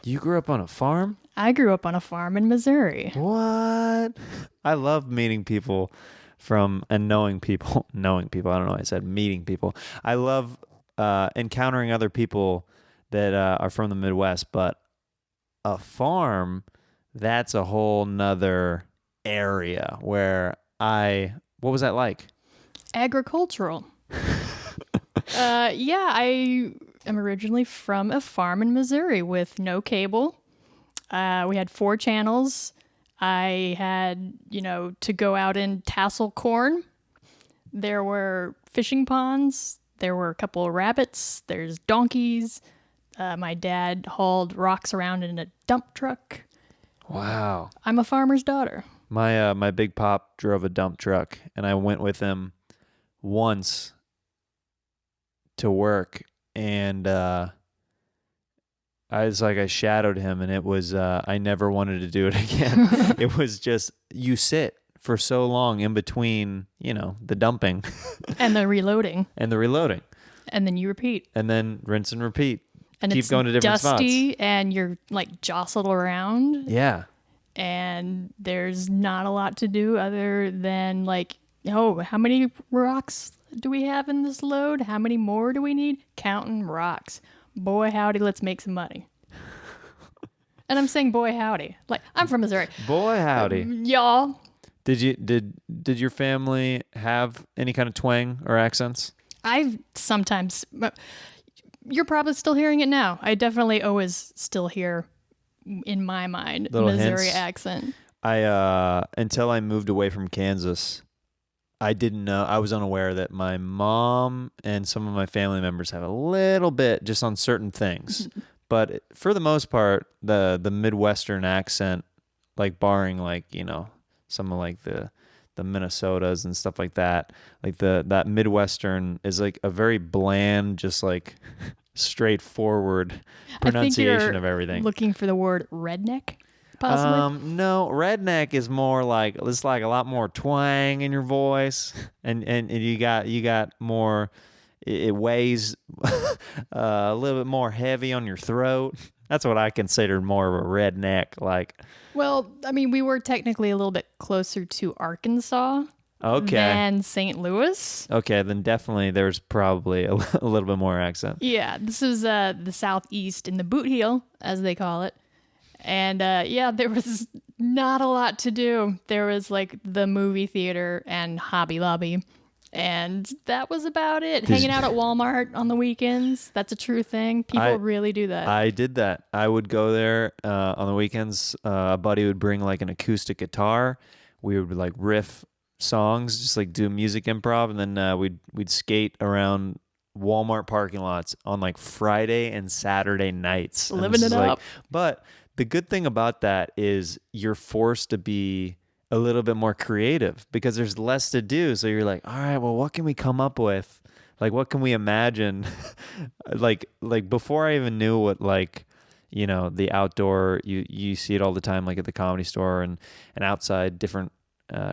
You grew up on a farm? I grew up on a farm in Missouri. What? I love meeting people and knowing people. Knowing people. I don't know why I said meeting people. I love encountering other people that are from the Midwest, but a farm, that's a whole nother area where what was that like? Agricultural. Yeah, I am originally from a farm in Missouri with no cable. We had 4 channels. I had, to go out and tassel corn. There were fishing ponds. There were a couple of rabbits. There's donkeys. My dad hauled rocks around in a dump truck. Wow. I'm a farmer's daughter. My big pop drove a dump truck, and I went with him once to work, and I shadowed him, and it was I never wanted to do it again. It was just, you sit for so long in between, the dumping and the reloading. And then you repeat. And then rinse and repeat. And keep it's going to different dusty spots. And you're like jostled around. Yeah. And there's not a lot to do other than how many rocks do we have in this load? How many more do we need? Counting rocks. Boy, howdy, let's make some money. And I'm saying boy, howdy. Like, I'm from Missouri. Boy, howdy. Y'all. Did your family have any kind of twang or accents? I've sometimes... You're probably still hearing it now. I definitely always still hear, in my mind, Little Missouri hints. accent. Until I moved away from Kansas, I didn't know. I was unaware that my mom and some of my family members have a little bit just on certain things. But for the most part, the Midwestern accent, like barring some of the Minnesotas and stuff like that, that Midwestern is like a very bland, just like straightforward pronunciation of everything. Looking for the word redneck, possibly? No, redneck is more like, it's like a lot more twang in your voice, and you got more. It weighs a little bit more heavy on your throat. That's what I consider more of a redneck. Well, I mean, we were technically a little bit closer to Arkansas than St. Louis. Okay, then definitely there's probably a little bit more accent. Yeah, this is the southeast in the boot heel, as they call it. And there was not a lot to do. There was the movie theater and Hobby Lobby. And that was about it. Hanging out at Walmart on the weekends. That's a true thing. People really do that. I did that. I would go there on the weekends. A buddy would bring an acoustic guitar. We would riff songs, just do music improv, and then we'd skate around Walmart parking lots on Friday and Saturday nights. Living it up. But the good thing about that is you're forced to be a little bit more creative because there's less to do. So you're like, all right, well, what can we come up with? What can we imagine? Before I even knew what the outdoor, you see it all the time, at the Comedy Store and outside different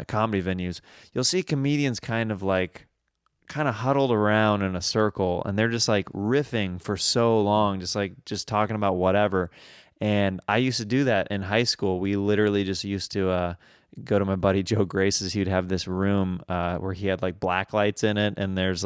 comedy venues, you'll see comedians kind of huddled around in a circle, and they're just riffing for so long, just talking about whatever. And I used to do that in high school. We literally just used to go to my buddy Joe Grace's. He'd have this room where he had black lights in it, and there's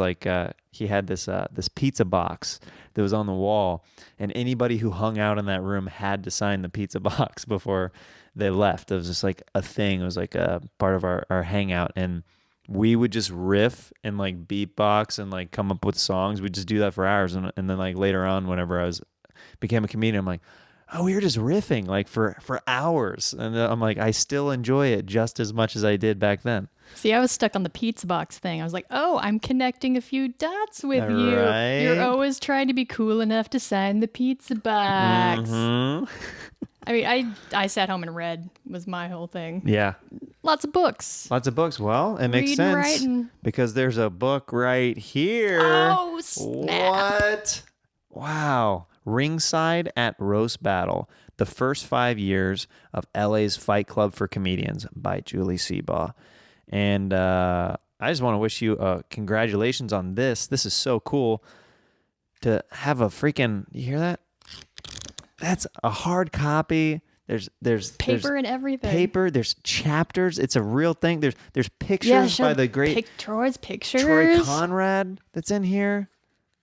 he had this pizza box that was on the wall, and anybody who hung out in that room had to sign the pizza box before they left. It was just a thing. It was a part of our hangout, and we would just riff and beatbox and come up with songs. We'd just do that for hours, and then later on, whenever I became a comedian, I'm like, oh, we were just riffing for hours. And I'm I still enjoy it just as much as I did back then. See, I was stuck on the pizza box thing. I was like, oh, I'm connecting a few dots with you. Right. You're always trying to be cool enough to sign the pizza box. Mm-hmm. I mean, I sat home and read was my whole thing. Yeah. Lots of books. Well, it makes sense. Writing. Because there's a book right here. Oh, snap. What? Wow. Ringside at Roast Battle, the first 5 years of LA's Fight Club for Comedians by Julie Seabaugh. And I just want to wish you congratulations on this. This is so cool to have a freaking, you hear that? That's a hard copy. There's Paper and everything. Paper. There's chapters. It's a real thing. There's pictures Yeah, by the great Troy's pictures. Troy Conrad that's in here.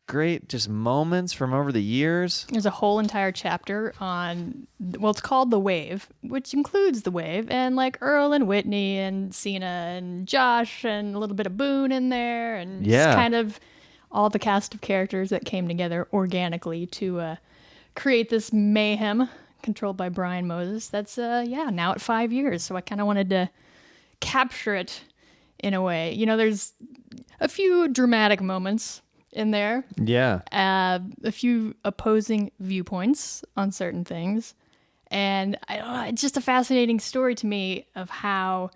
Great, just moments from over the years. There's a whole entire chapter on, well, it's called The Wave, which includes The Wave, and like Earl and Whitney and Cena and Josh and a little bit of Boone in there, and just kind of all the cast of characters that came together organically to create this mayhem controlled by Brian Moses. That's, now at 5 years, so I kind of wanted to capture it in a way. You know, there's a few dramatic moments in there. Yeah. A few opposing viewpoints on certain things. And I don't know, it's just a fascinating story to me of how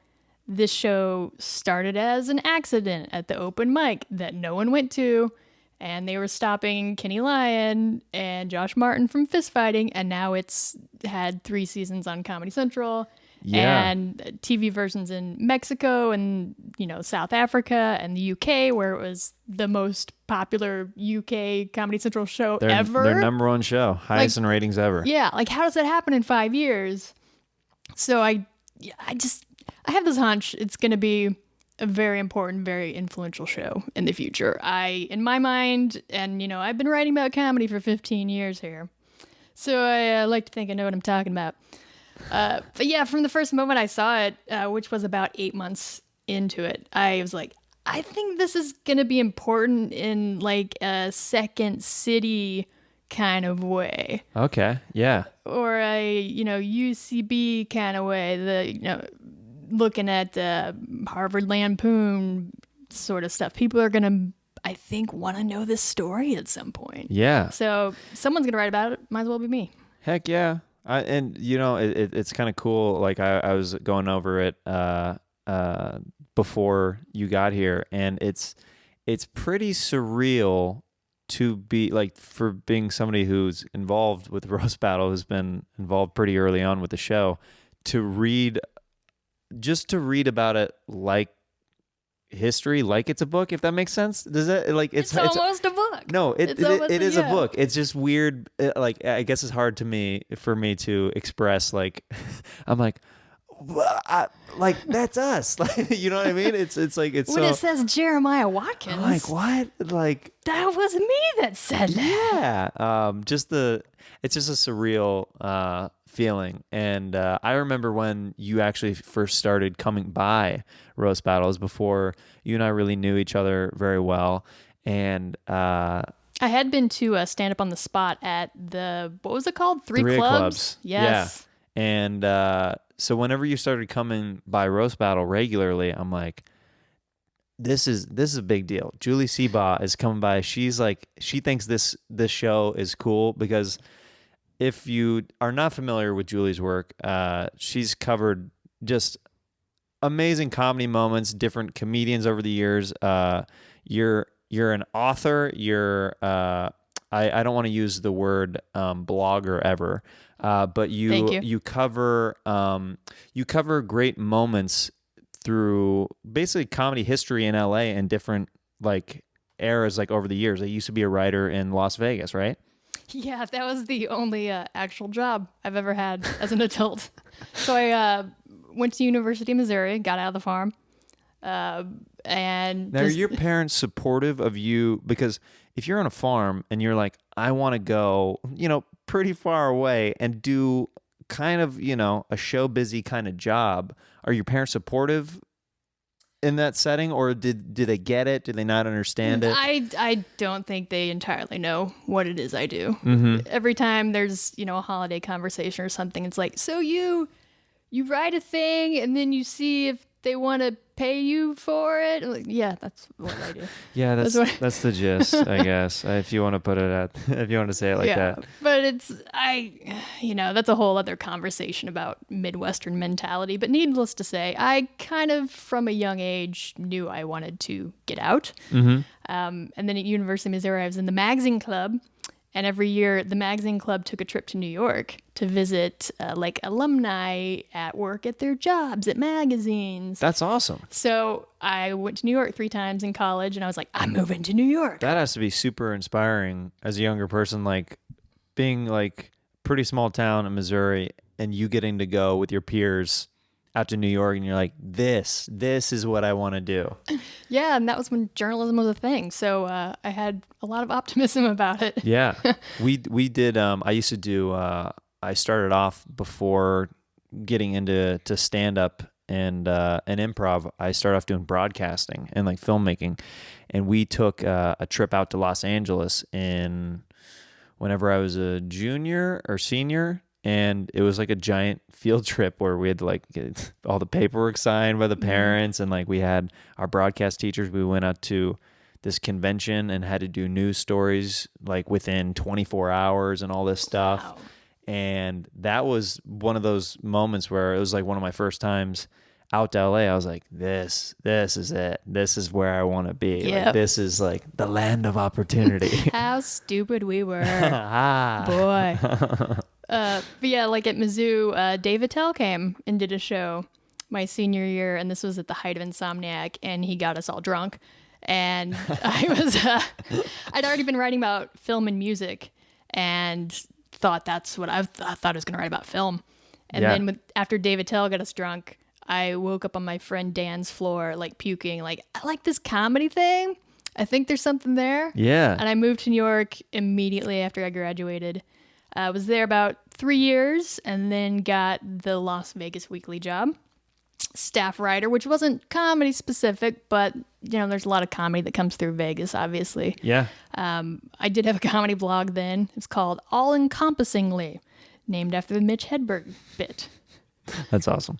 this show started as an accident at the open mic that no one went to. And they were stopping Kenny Lyon and Josh Martin from fist fighting. And now it's had 3 seasons on Comedy Central. Yeah. And TV versions in Mexico and, South Africa and the UK, where it was the most popular UK Comedy Central show ever. Their number 1 show, highest in ratings ever. Yeah, like how does that happen in 5 years? So I have this hunch it's going to be a very important, very influential show in the future. In my mind, and I've been writing about comedy for 15 years here, so I like to think I know what I'm talking about. But yeah, from the first moment I saw it, which was about 8 months into it, I was like, I think this is going to be important in like a second city kind of way. Okay, yeah. Or a, UCB kind of way, looking at Harvard Lampoon sort of stuff. People are going to, I think, want to know this story at some point. Yeah. So someone's going to write about it. Might as well be me. Heck yeah. It's kind of cool. Like I was going over it before you got here, and it's pretty surreal to be like, for being somebody who's involved with Roast Battle, who's been involved pretty early on with the show, to read about it like history, like it's a book, if that makes sense. Does that, like, it's almost a book. No, it is a book. It's just weird. Like, I guess it's hard for me to express. Like, I'm like, like that's us. Like, you know what I mean? It's like it's when it says Jeremiah Watkins. I'm like, what? Like, that was me that said that. Yeah. It's just a surreal feeling. And I remember when you actually first started coming by Roast Battles, before you and I really knew each other very well. And I had been to stand up on the spot at what was it called? Three Clubs. Yes. Yeah. And so whenever you started coming by Roast Battle regularly, I'm like, this is a big deal. Julie Seabaugh is coming by. She's like, she thinks this show is cool, because if you are not familiar with Julie's work, she's covered just amazing comedy moments, different comedians over the years. You're an author. I don't want to use the word blogger ever, but you cover great moments through basically comedy history in LA and different like eras, like over the years. I used to be a writer in Las Vegas, right? Yeah, that was the only actual job I've ever had as an adult. So I went to University of Missouri, got out of the farm. And now, are your parents supportive of you? Because if you're on a farm and you're like, I want to go, pretty far away and do kind of, a show busy kind of job, are your parents supportive in that setting, or do they get it? Do they not understand it? I don't think they entirely know what it is I do. Mm-hmm. Every time there's, a holiday conversation or something, it's like, so you write a thing and then you see if they want to pay you for it. I'm like, yeah, that's what I do. Yeah, that's the gist, I guess. If you want to put it if you want to say it like that. But that's a whole other conversation about Midwestern mentality. But needless to say, I kind of, from a young age, knew I wanted to get out. Mm-hmm. And then at University of Missouri, I was in the magazine club. And every year, the magazine club took a trip to New York to visit alumni at work at their jobs at magazines. That's awesome. So I went to New York 3 times in college, and I was like, I'm moving to New York. That has to be super inspiring as a younger person, like being like pretty small town in Missouri, and you getting to go with your peers out to New York, and you're like, this is what I want to do. Yeah, and that was when journalism was a thing. So I had a lot of optimism about it. Yeah, we did. I used to do. I started off before getting into stand up and improv. I started off doing broadcasting and like filmmaking, and we took a trip out to Los Angeles whenever I was a junior or senior. And it was like a giant field trip where we had to like get all the paperwork signed by the parents. And like we had our broadcast teachers. We went out to this convention and had to do news stories like within 24 hours and all this stuff. Wow. And that was one of those moments where it was like one of my first times out to LA. I was like, this is it. This is where I want to be. Yep. Like, this is like the land of opportunity. How stupid we were. Ah. Boy. But yeah, like at Mizzou, Dave Attell came and did a show my senior year, and this was at the height of Insomniac, and he got us all drunk. And I'd already been writing about film and music, and thought that's what I thought I was going to write about film. And then after Dave Attell got us drunk, I woke up on my friend Dan's floor, like puking, like, I like this comedy thing. I think there's something there. Yeah. And I moved to New York immediately after I graduated. I was there about 3 years and then got the Las Vegas Weekly job, staff writer, which wasn't comedy specific, but you know, there's a lot of comedy that comes through Vegas, obviously. Yeah. I did have a comedy blog then. It's called All Encompassingly, named after the Mitch Hedberg bit. That's awesome.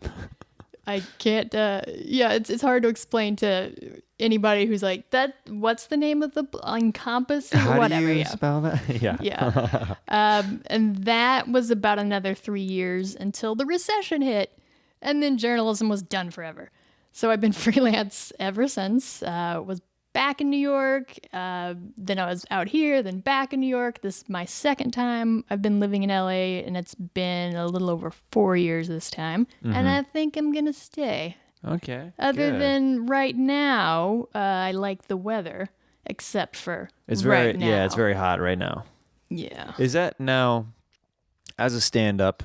I can't, it's hard to explain to anybody who's like, what's the name of the encompassing? How whatever, do you yeah. spell that? Yeah. Yeah. And that was about another 3 years until the recession hit. And then journalism was done forever. So I've been freelance ever since. Was back in New York. Then I was out here, then back in New York. This is my second time I've been living in LA, and it's been a little over 4 years this time. And I think I'm going to stay. Okay. Other than right now, I like the weather, except for it's right now. Yeah, it's very hot right now. Yeah. Is that now, as a stand-up,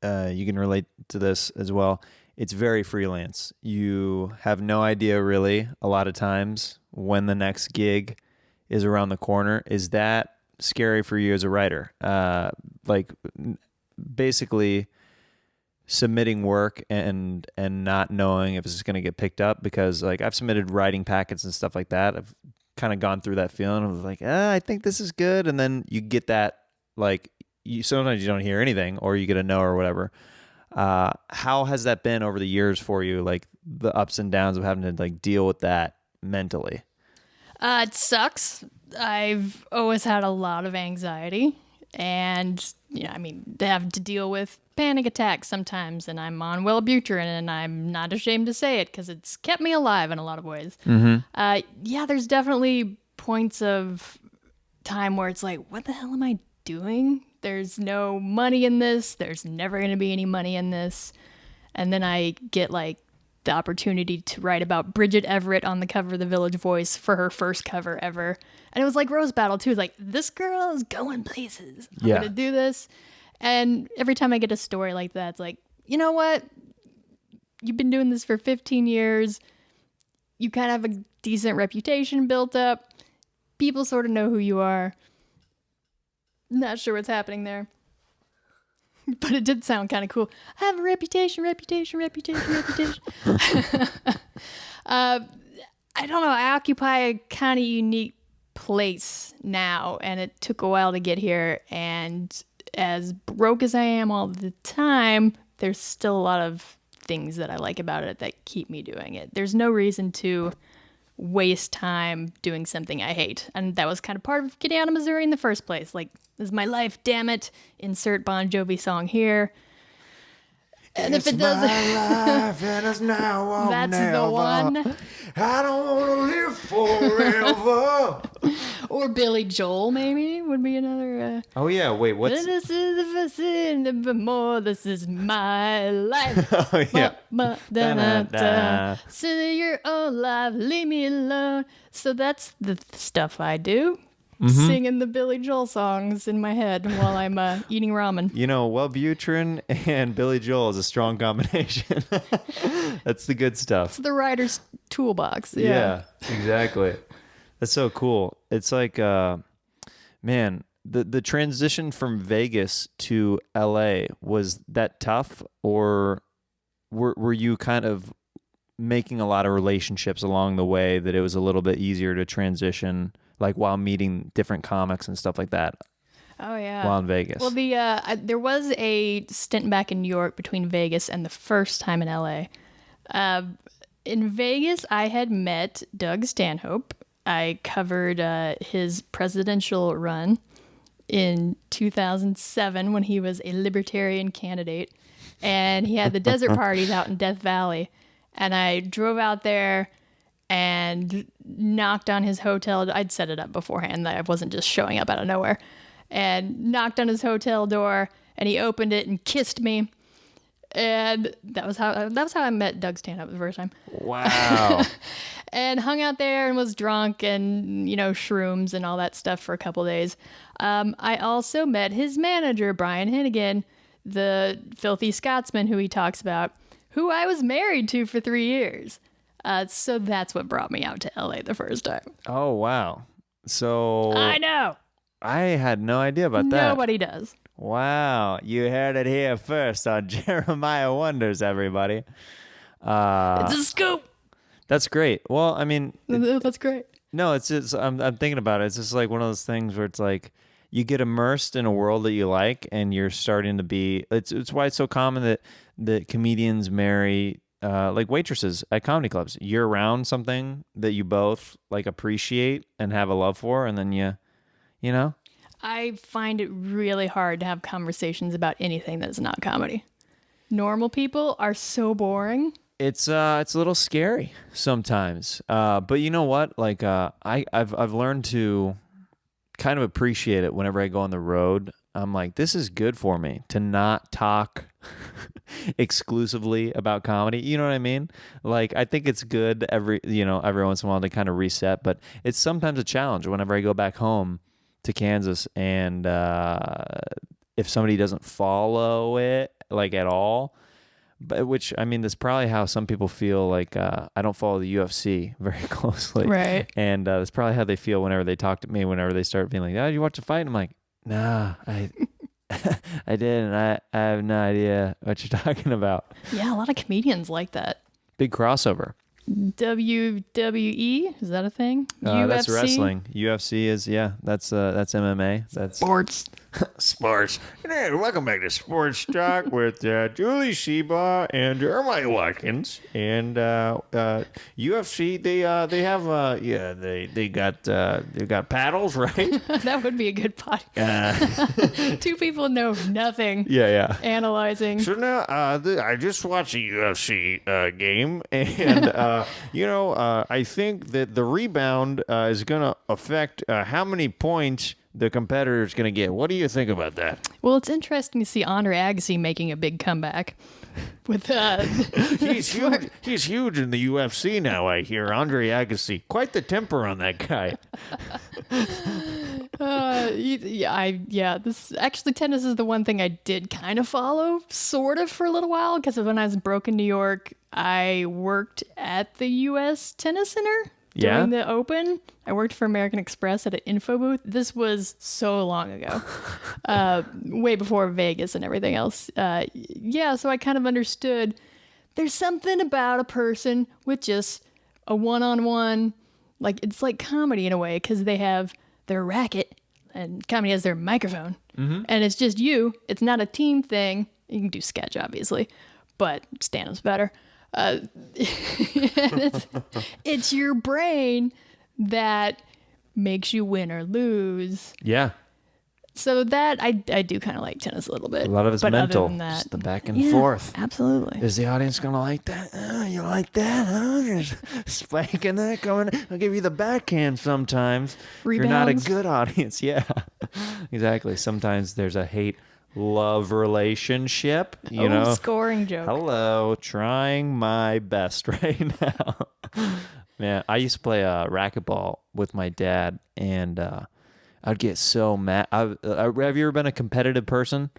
you can relate to this as well. It's very freelance. You have no idea really a lot of times when the next gig is around the corner. Is that scary for you as a writer? Like basically submitting work and not knowing if it's going to get picked up, because like I've submitted writing packets and stuff like that. I've kind of gone through that feeling of like, I think this is good. And then you get that, like, sometimes you don't hear anything or you get a no or whatever. How has that been over the years for you? Like the ups and downs of having to like deal with that mentally? It sucks. I've always had a lot of anxiety, and they have to deal with panic attacks sometimes, and I'm on Wellbutrin, and I'm not ashamed to say it because it's kept me alive in a lot of ways. There's definitely points of time where it's like, what the hell am I doing? There's no money in this. There's never going to be any money in this. And then I get like the opportunity to write about Bridget Everett on the cover of the Village Voice for her first cover ever. And it was like Rose Battle too. It's like, this girl is going places. I'm going to do this. And every time I get a story like that, it's like, you know what? You've been doing this for 15 years. You kind of have a decent reputation built up. People sort of know who you are. Not sure what's happening there. But it did sound kind of cool. I have a reputation. I don't know. I occupy a kind of unique place now, and it took a while to get here. And as broke as I am all the time, there's still a lot of things that I like about it that keep me doing it. There's no reason to waste time doing something I hate. And that was kind of part of getting out of Missouri in the first place. Like, this is my life, damn it. Insert Bon Jovi song here. And it's if it doesn't, my life and it's now or that's never. the one. I don't want to live forever. Or Billy Joel, maybe, would be another. Oh, yeah. Wait, what's... This is the first and the more. This is my life. Oh, yeah. Da-da-da. So your own life, leave me alone. So that's the stuff I do. singing the Billy Joel songs in my head while I'm eating ramen. You know, Wellbutrin and Billy Joel is a strong combination. That's the good stuff. It's the writer's toolbox. Yeah, exactly. That's so cool. It's like, man, the transition from Vegas to LA, was that tough, or were you kind of making a lot of relationships along the way that it was a little bit easier to transition, like while meeting different comics and stuff like that? Oh yeah. While in Vegas. Well, there was a stint back in New York between Vegas and the first time in LA. In Vegas, I had met Doug Stanhope. I covered his presidential run in 2007 when he was a libertarian candidate, and he had the desert parties out in Death Valley. And I drove out there and knocked on his hotel. I'd set it up beforehand. I wasn't just showing up out of nowhere. And knocked on his hotel door, and he opened it and kissed me. And that was how I met Doug Stanhope the first time. Wow. And hung out there and was drunk and, shrooms and all that stuff for a couple days. I also met his manager, Brian Hennigan, the filthy Scotsman who he talks about, who I was married to for 3 years. So that's what brought me out to LA the first time. Oh, wow. So I know. I had no idea about that. Nobody does. Wow. You heard it here first on Jeremiah Wonders, everybody. It's a scoop. That's great. Well, I mean, that's great. No, it's just, I'm thinking about it. It's just like one of those things where it's like you get immersed in a world that you like, and you're starting to be, it's why it's so common that comedians marry like waitresses at comedy clubs. You're around something that you both like appreciate and have a love for, and then you know? I find it really hard to have conversations about anything that's not comedy. Normal people are so boring. It's a little scary sometimes. But you know what? Like I've learned to kind of appreciate it whenever I go on the road. I'm like, this is good for me to not talk exclusively about comedy. You know what I mean? Like, I think it's good every once in a while to kind of reset, but it's sometimes a challenge whenever I go back home to Kansas, and if somebody doesn't follow it like at all, but which, I mean, that's probably how some people feel. Like I don't follow the UFC very closely, right? And that's probably how they feel whenever they talk to me. Whenever they start being like, "Oh, did you watch the fight?" And I'm like, "Nah, I I didn't. I have no idea what you're talking about." Yeah, a lot of comedians like that. Big crossover. WWE, is that a thing? UFC? That's wrestling. UFC is, that's MMA. That's sports. Sports. Hey, welcome back to Sports Talk with Julie Seabaugh and Jeremiah Watkins. And UFC, they got paddles, right? That would be a good podcast. Two people know nothing. Yeah. Analyzing. So now, I just watched a UFC game, and I think that the rebound is going to affect how many points the competitor is going to get. What do you think about that? Well, it's interesting to see Andre Agassi making a big comeback. With he's huge. He's huge in the UFC now. I hear Andre Agassi. Quite the temper on that guy. This actually, tennis is the one thing I did kind of follow, sort of, for a little while, because when I was broke in New York, I worked at the U.S. Tennis Center during the Open. I worked for American Express at an info booth. This was so long ago, way before Vegas and everything else. So I kind of understood there's something about a person with just a one-on-one, like it's like comedy in a way, because they have their racket and comedy has their microphone, and it's just you. It's not a team thing. You can do sketch, obviously, but stand-up's better. It's your brain that makes you win or lose. Yeah. So that I do kind of like tennis a little bit. A lot of it's but mental. Other than that, just the back and forth. Absolutely. Is the audience going to like that? Oh, you like that? Oh, you're spanking that going. I'll give you the backhand sometimes. Rebounds. You're not a good audience. Yeah, exactly. Sometimes there's a hate-love relationship. You know, scoring joke. Hello, trying my best right now. Man, I used to play racquetball with my dad, and I'd get so mad. Have you ever been a competitive person?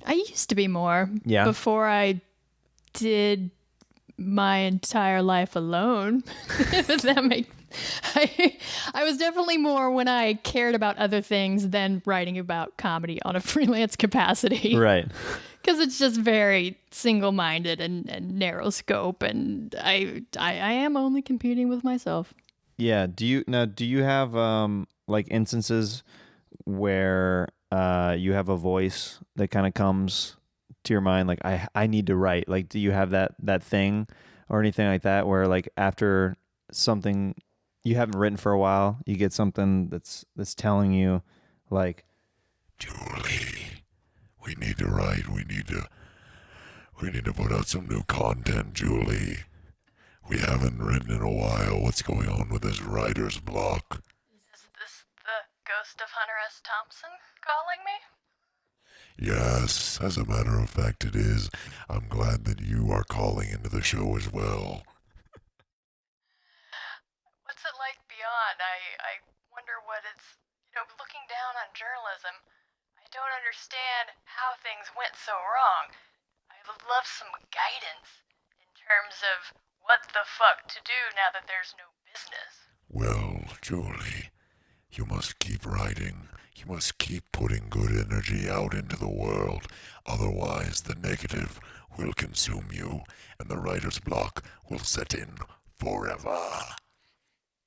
I used to be more. Yeah. Before I did my entire life alone. If that makes I was definitely more when I cared about other things than writing about comedy on a freelance capacity. Right. Because it's just very single-minded and narrow scope, and I am only competing with myself. Yeah. Do you have like instances where you have a voice that kind of comes to your mind, like I need to write? Like, do you have that thing or anything like that where like after something you haven't written for a while, you get something that's telling you like, Julie, we need to write. We need to put out some new content, Julie. We haven't written in a while. What's going on with this writer's block? Is this the ghost of Hunter S. Thompson calling me? Yes, as a matter of fact it is. I'm glad that you are calling into the show as well. What's it like beyond? I wonder what it's, looking down on journalism. I don't understand how things went so wrong. I would love some guidance in terms of what the fuck to do now that there's no business. Well, Julie, you must keep writing. You must keep putting good energy out into the world. Otherwise, the negative will consume you, and the writer's block will set in forever.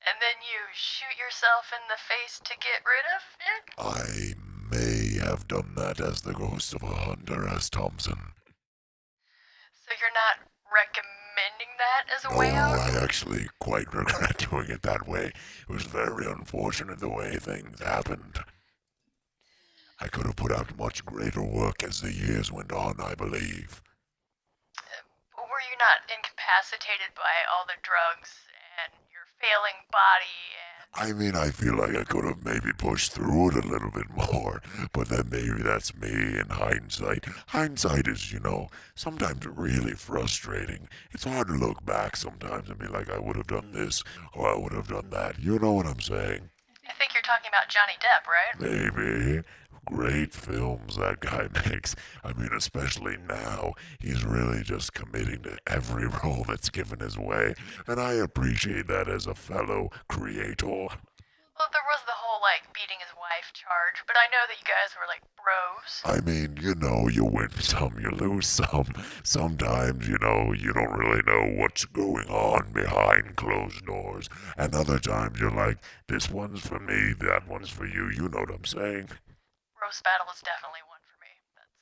And then you shoot yourself in the face to get rid of it? I may have done that as the ghost of a Hunter S. Thompson. So you're not recommending that as a No, way out? I actually quite regret doing it that way. It was very unfortunate the way things happened. I could have put out much greater work as the years went on, I believe. Were you not incapacitated by all the drugs and your failing body and... I mean, I feel like I could have maybe pushed through it a little bit more, but then maybe that's me in hindsight. Hindsight is, sometimes really frustrating. It's hard to look back sometimes and be like, I would have done this, or I would have done that. You know what I'm saying? I think you're talking about Johnny Depp, right? Maybe. Great films that guy makes. I mean, especially now, he's really just committing to every role that's given his way, and I appreciate that as a fellow creator. Well, there was the whole, beating his wife charge, but I know that you guys were, bros. I mean, you win some, you lose some. Sometimes, you don't really know what's going on behind closed doors, and other times you're like, this one's for me, that one's for you, you know what I'm saying? Roast battle is definitely one for me. That's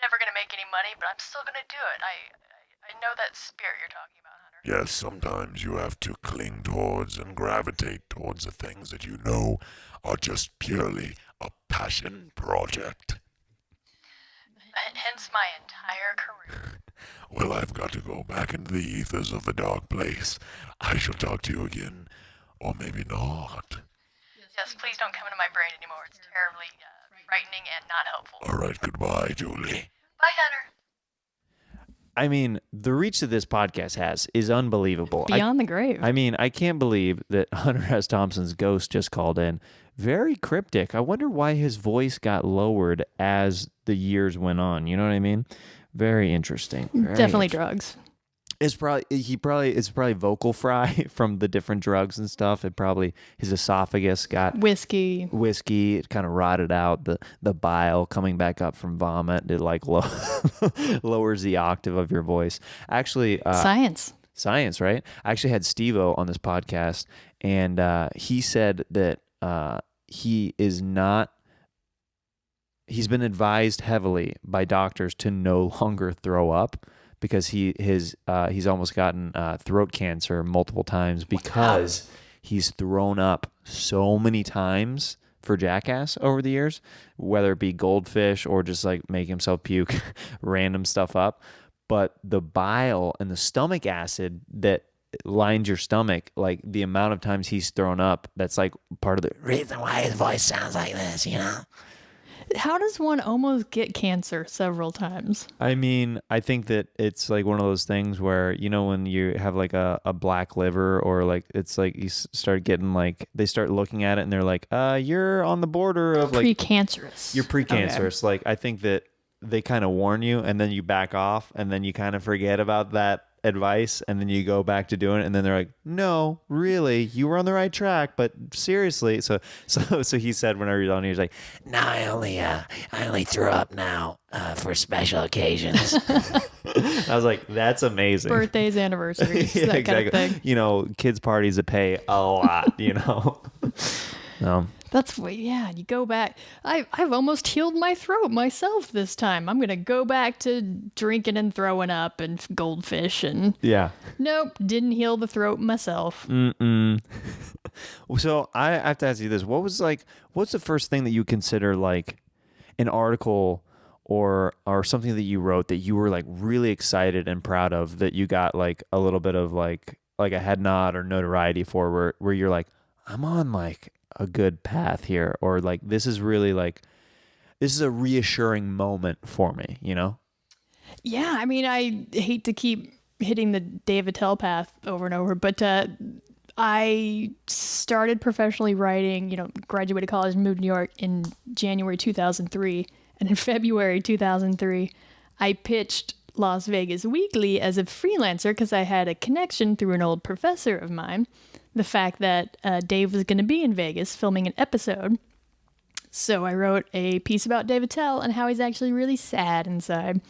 never gonna make any money, but I'm still gonna do it. I know that spirit you're talking about, Hunter. Yes, sometimes you have to cling towards and gravitate towards the things that you know are just purely a passion project. Hence my entire career. Well, I've got to go back into the ethers of the dark place. I shall talk to you again, or maybe not. Yes, please don't come into my brain anymore. It's terribly frightening and not helpful. All right, goodbye, Julie. Bye, Hunter. I mean, the reach that this podcast is unbelievable. Beyond the grave. I mean, I can't believe that Hunter S. Thompson's ghost just called in. Very cryptic. I wonder why his voice got lowered as the years went on. You know what I mean? Very interesting. Definitely drugs. It's probably vocal fry from the different drugs and stuff. His esophagus got whiskey. It kind of rotted out. The bile coming back up from vomit. It lowers the octave of your voice. Actually, science, right? I actually had Steve-O on this podcast, and he said that he's been advised heavily by doctors to no longer throw up, because he's almost gotten throat cancer multiple times because he's thrown up so many times for Jackass over the years, whether it be goldfish or just make himself puke random stuff up. But the bile and the stomach acid that lines your stomach, the amount of times he's thrown up, that's part of the reason why his voice sounds like this, How does one almost get cancer several times? I mean, I think that it's like one of those things where, you know, when you have like a black liver, or like it's like you start getting like, they start looking at it and they're like, you're on the border of like, Precancerous. you're Okay. precancerous. Like, I think that they kind of warn you and then you back off and then you kind of forget about that advice and then you go back to doing it and then they're like, no, really, you were on the right track, but seriously. So he said whenever he was on, he was like, No, I only throw up now for special occasions. I was like, that's amazing. Birthdays, anniversaries, Yeah, that exactly. kind of thing. You know, kids parties that pay a lot, you know. No. That's what, yeah, you go back. I've almost healed my throat myself this time. I'm going to go back to drinking and throwing up and goldfish and Yeah. nope, didn't heal the throat myself. So I have to ask you this. What's the first thing that you consider like an article or something that you wrote that you were like really excited and proud of, that you got like a little bit of like a head nod or notoriety for, where you're like, I'm on like a good path here, or like this is really like, this is a reassuring moment for me, you know? Yeah, I mean, I hate to keep hitting the Dave Attell path over and over, but I started professionally writing, you know, graduated college, moved to New York in January 2003. And in February 2003, I pitched Las Vegas Weekly as a freelancer because I had a connection through an old professor of mine. The fact that Dave was going to be in Vegas filming an episode. So I wrote a piece about Dave Attell and how he's actually really sad inside,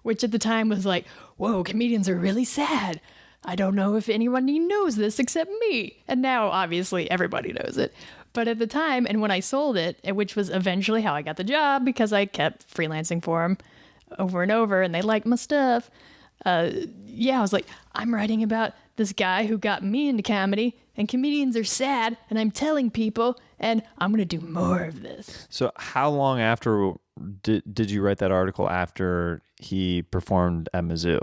which at the time was like, whoa, comedians are really sad. I don't know if anyone knows this except me. And now, obviously, everybody knows it. But at the time, and when I sold it, which was eventually how I got the job because I kept freelancing for them over and over, and they liked my stuff. I was like, I'm writing about this guy who got me into comedy, and comedians are sad, and I'm telling people, and I'm going to do more of this. So how long after did you write that article after he performed at Mizzou?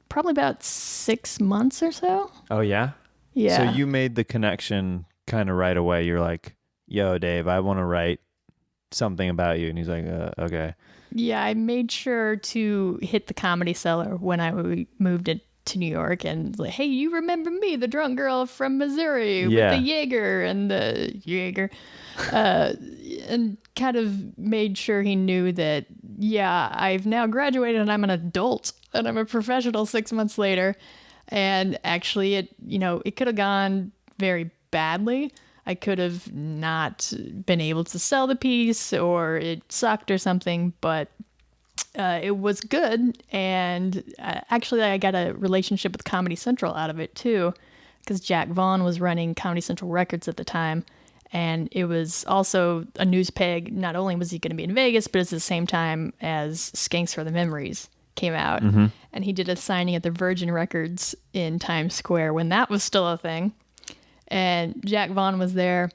Probably about 6 months or so. Oh, yeah? Yeah. So you made the connection kind of right away. You're like, yo, Dave, I want to write something about you. And he's like, okay. Yeah, I made sure to hit the Comedy Cellar when I moved it to New York and like, hey, you remember me, the drunk girl from Missouri with the Jaeger and the Jaeger. And kind of made sure he knew that, yeah, I've now graduated and I'm an adult and I'm a professional 6 months later. And actually it could have gone very badly. I could have not been able to sell the piece or it sucked or something, but it was good. And actually I got a relationship with Comedy Central out of it too, because Jack Vaughn was running Comedy Central Records at the time. And it was also a news peg. Not only was he going to be in Vegas, but it's the same time as Skanks for the Memories came out. Mm-hmm. And he did a signing at the Virgin Records in Times Square when that was still a thing. And Jack Vaughn was there.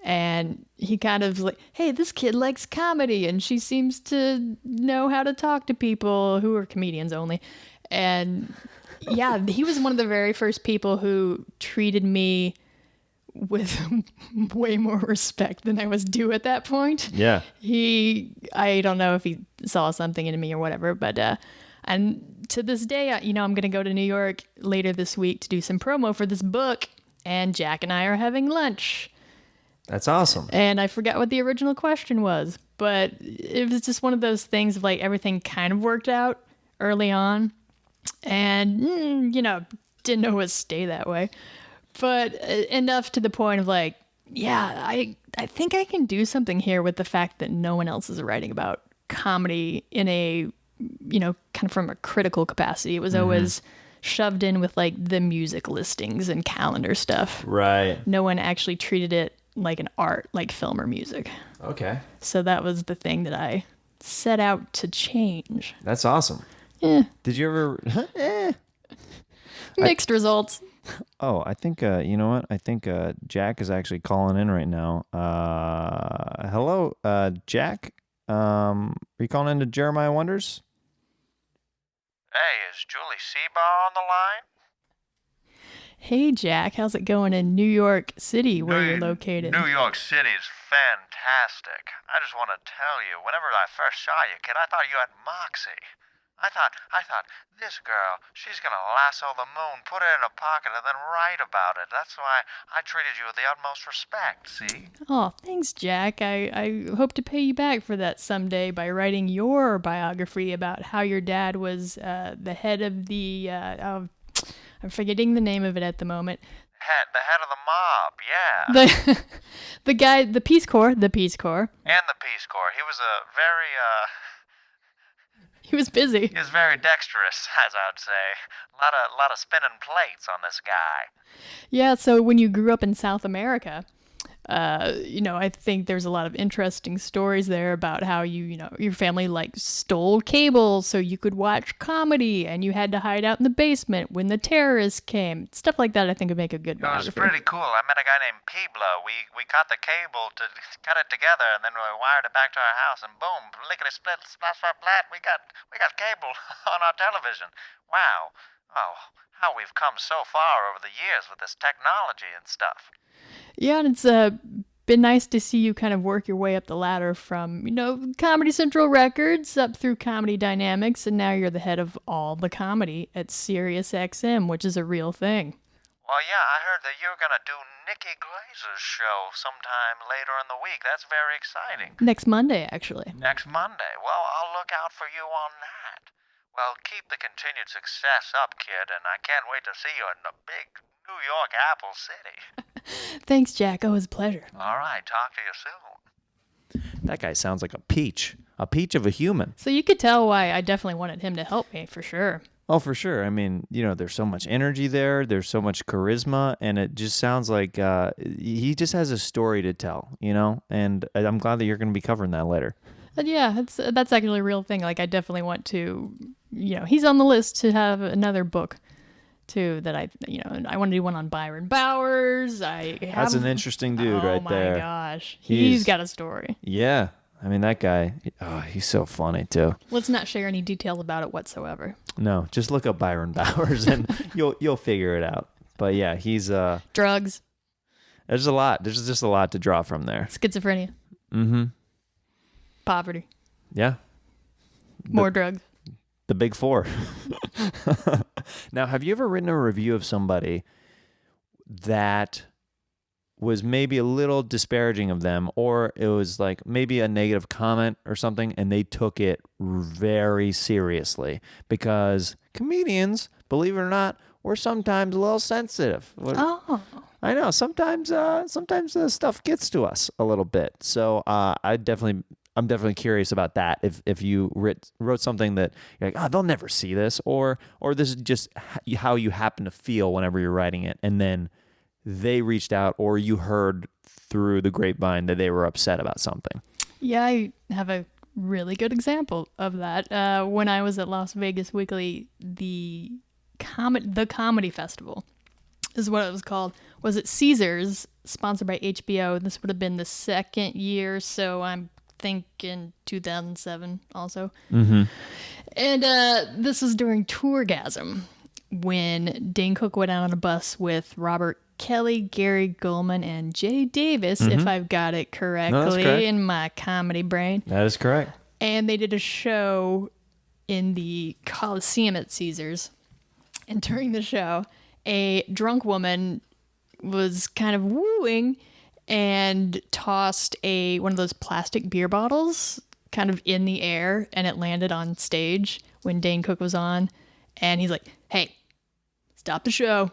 And he kind of like, hey, this kid likes comedy. And she seems to know how to talk to people who are comedians only. And yeah, he was one of the very first people who treated me with way more respect than I was due at that point. Yeah. I don't know if he saw something in me or whatever, but, and to this day, I'm going to go to New York later this week to do some promo for this book, and Jack and I are having lunch. That's awesome. And I forgot what the original question was, but it was just one of those things of like everything kind of worked out early on, and, didn't always stay that way. But enough to the point of like, yeah, I think I can do something here with the fact that no one else is writing about comedy in a, kind of from a critical capacity. It was always shoved in with like the music listings and calendar stuff. Right. No one actually treated it like an art, like film or music. Okay. So that was the thing that I set out to change. That's awesome. Yeah. Did you ever... Mixed results. Oh, I think, you know what? I think Jack is actually calling in right now. Hello, Jack? Are you calling into Jeremiah Wonders? Hey, is Julie Seabaugh on the line? Hey, Jack, how's it going in New York City where you're located? New York City is fantastic. I just want to tell you, whenever I first saw you, kid, I thought you had moxie. I thought, this girl, she's gonna lasso the moon, put it in a pocket, and then write about it. That's why I treated you with the utmost respect, see? Oh, thanks, Jack. I hope to pay you back for that someday by writing your biography about how your dad was the head of the, I'm forgetting the name of it at the moment. The head of the mob, yeah. The guy, the Peace Corps. And the Peace Corps. He was a very, He was busy. he was very dexterous, as I would say. A lot of spinning plates on this guy. Yeah, so when you grew up in South America, I think there's a lot of interesting stories there about how your family stole cable so you could watch comedy and you had to hide out in the basement when the terrorists came. Stuff like that I think would make a good It was biography. pretty cool. I met a guy named Piblo. We cut the cable to cut it together, and then we wired it back to our house, and boom, lickety split, splash, splash, splat. We got cable on our television. Wow. Oh, how we've come so far over the years with this technology and stuff. Yeah, and it's been nice to see you kind of work your way up the ladder from, Comedy Central Records up through Comedy Dynamics, and now you're the head of all the comedy at Sirius XM, which is a real thing. Well, yeah, I heard that you're gonna do Nikki Glazer's show sometime later in the week. That's very exciting. Next Monday, actually. Next Monday. Well, I'll look out for you on that. Well, keep the continued success up, kid, and I can't wait to see you in the big New York Apple City. Thanks, Jack. Oh, it was a pleasure. All right, talk to you soon. That guy sounds like a peach of a human. So you could tell why I definitely wanted him to help me, for sure. Oh, for sure. I mean, there's so much energy there. There's so much charisma, and it just sounds like he just has a story to tell, and I'm glad that you're going to be covering that later. But yeah, that's actually a real thing. I definitely want to, he's on the list to have another book too that I want to do one on Byron Bowers. That's an interesting dude right there. Oh my gosh. He's got a story. Yeah. I mean, that guy, he's so funny too. Let's not share any details about it whatsoever. No, just look up Byron Bowers and you'll figure it out. But yeah, he's drugs. There's a lot. There's just a lot to draw from there. Schizophrenia. Mm-hmm. Poverty. Yeah. More drugs. The big four. Now, have you ever written a review of somebody that was maybe a little disparaging of them, or it was like maybe a negative comment or something, and they took it very seriously? Because comedians, believe it or not, we're sometimes a little sensitive. Oh. I know. Sometimes the stuff gets to us a little bit. So I'm definitely curious about that. If you wrote something that you're like, they'll never see this, or this is just how you happen to feel whenever you're writing it, and then they reached out, or you heard through the grapevine that they were upset about something. Yeah, I have a really good example of that. When I was at Las Vegas Weekly, the comedy festival is what it was called. Was at Caesars, sponsored by HBO. This would have been the second year, so I'm thinking 2007 also. Mm-hmm. And this was during Tourgasm, when Dane Cook went out on a bus with Robert Kelly, Gary Gulman, and Jay Davis, if I've got it correctly in my comedy brain. That is correct. And they did a show in the Coliseum at Caesars. And during the show, a drunk woman was kind of wooing and tossed one of those plastic beer bottles kind of in the air, and it landed on stage when Dane Cook was on. And he's like, "Hey, stop the show.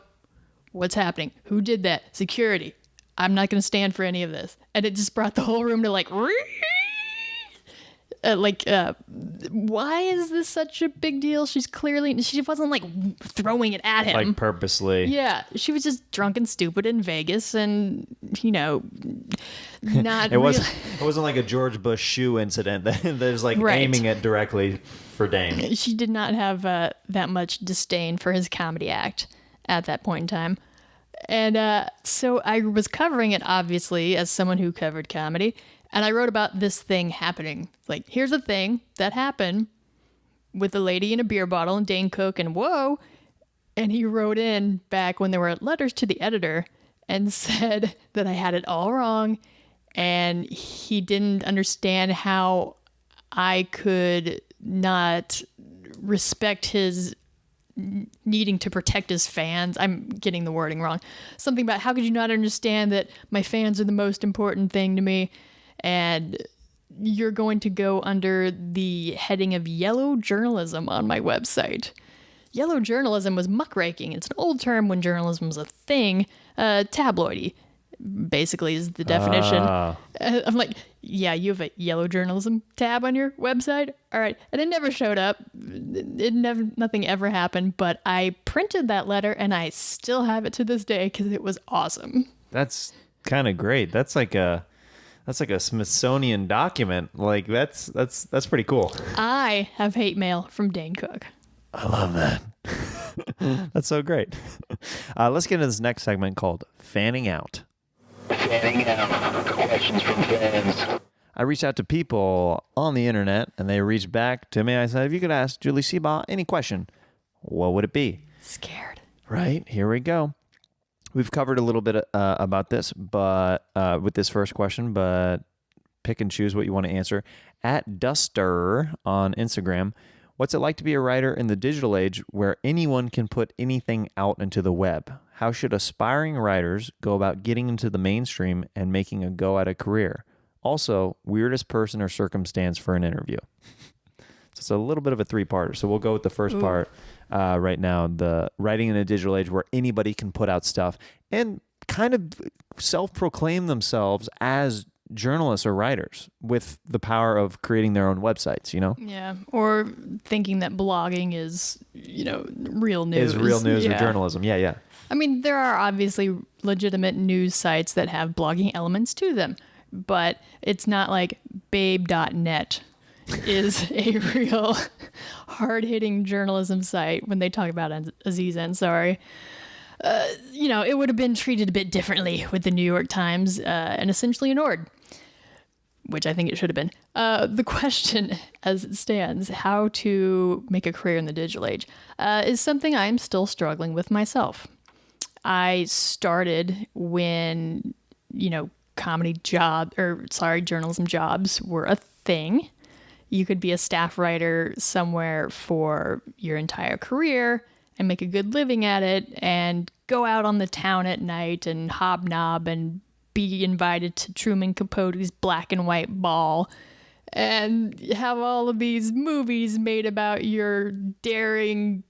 What's happening? Who did that? Security. I'm not going to stand for any of this." And it just brought the whole room to why is this such a big deal? She wasn't throwing it at him. Like purposely. Yeah, she was just drunk and stupid in Vegas, and not. It wasn't like a George Bush shoe incident that is aiming it directly for Dane. She did not have that much disdain for his comedy act at that point in time. And so I was covering it, obviously, as someone who covered comedy. And I wrote about this thing happening. Here's a thing that happened with a lady in a beer bottle and Dane Cook, and whoa. And he wrote in back when there were letters to the editor and said that I had it all wrong and he didn't understand how I could not respect his needing to protect his fans. I'm getting the wording wrong. Something about how could you not understand that my fans are the most important thing to me, and you're going to go under the heading of yellow journalism on my website. Yellow journalism was muckraking. It's an old term when journalism was a thing. Tabloidy, basically, is the definition. I'm like, yeah, you have a yellow journalism tab on your website? All right. And it never showed up. Nothing ever happened. But I printed that letter, and I still have it to this day because it was awesome. That's kind of great. That's like a Smithsonian document. Like that's pretty cool. I have hate mail from Dane Cook. I love that. That's so great. Let's get into this next segment called Fanning Out. Fanning out. Questions from fans. I reached out to people on the internet, and they reached back to me. I said, if you could ask Julie Seabaugh any question, what would it be? Scared. Right, here we go. We've covered a little bit about this, but with this first question, but pick and choose what you want to answer. At Duster on Instagram, what's it like to be a writer in the digital age where anyone can put anything out into the web? How should aspiring writers go about getting into the mainstream and making a go at a career? Also, weirdest person or circumstance for an interview. So it's a little bit of a three-parter. So we'll go with the first part right now, the writing in a digital age where anybody can put out stuff and kind of self-proclaim themselves as journalists or writers with the power of creating their own websites, you know? Yeah. Or thinking that blogging is, real news. Is real news or journalism. Yeah. I mean, there are obviously legitimate news sites that have blogging elements to them, but it's not like babe.net is a real hard-hitting journalism site when they talk about Aziz Ansari. It would have been treated a bit differently with the New York Times and essentially ignored, which I think it should have been. The question as it stands, how to make a career in the digital age, is something I'm still struggling with myself. I started when, journalism jobs were a thing. You could be a staff writer somewhere for your entire career and make a good living at it and go out on the town at night and hobnob and be invited to Truman Capote's black and white ball and have all of these movies made about your daring,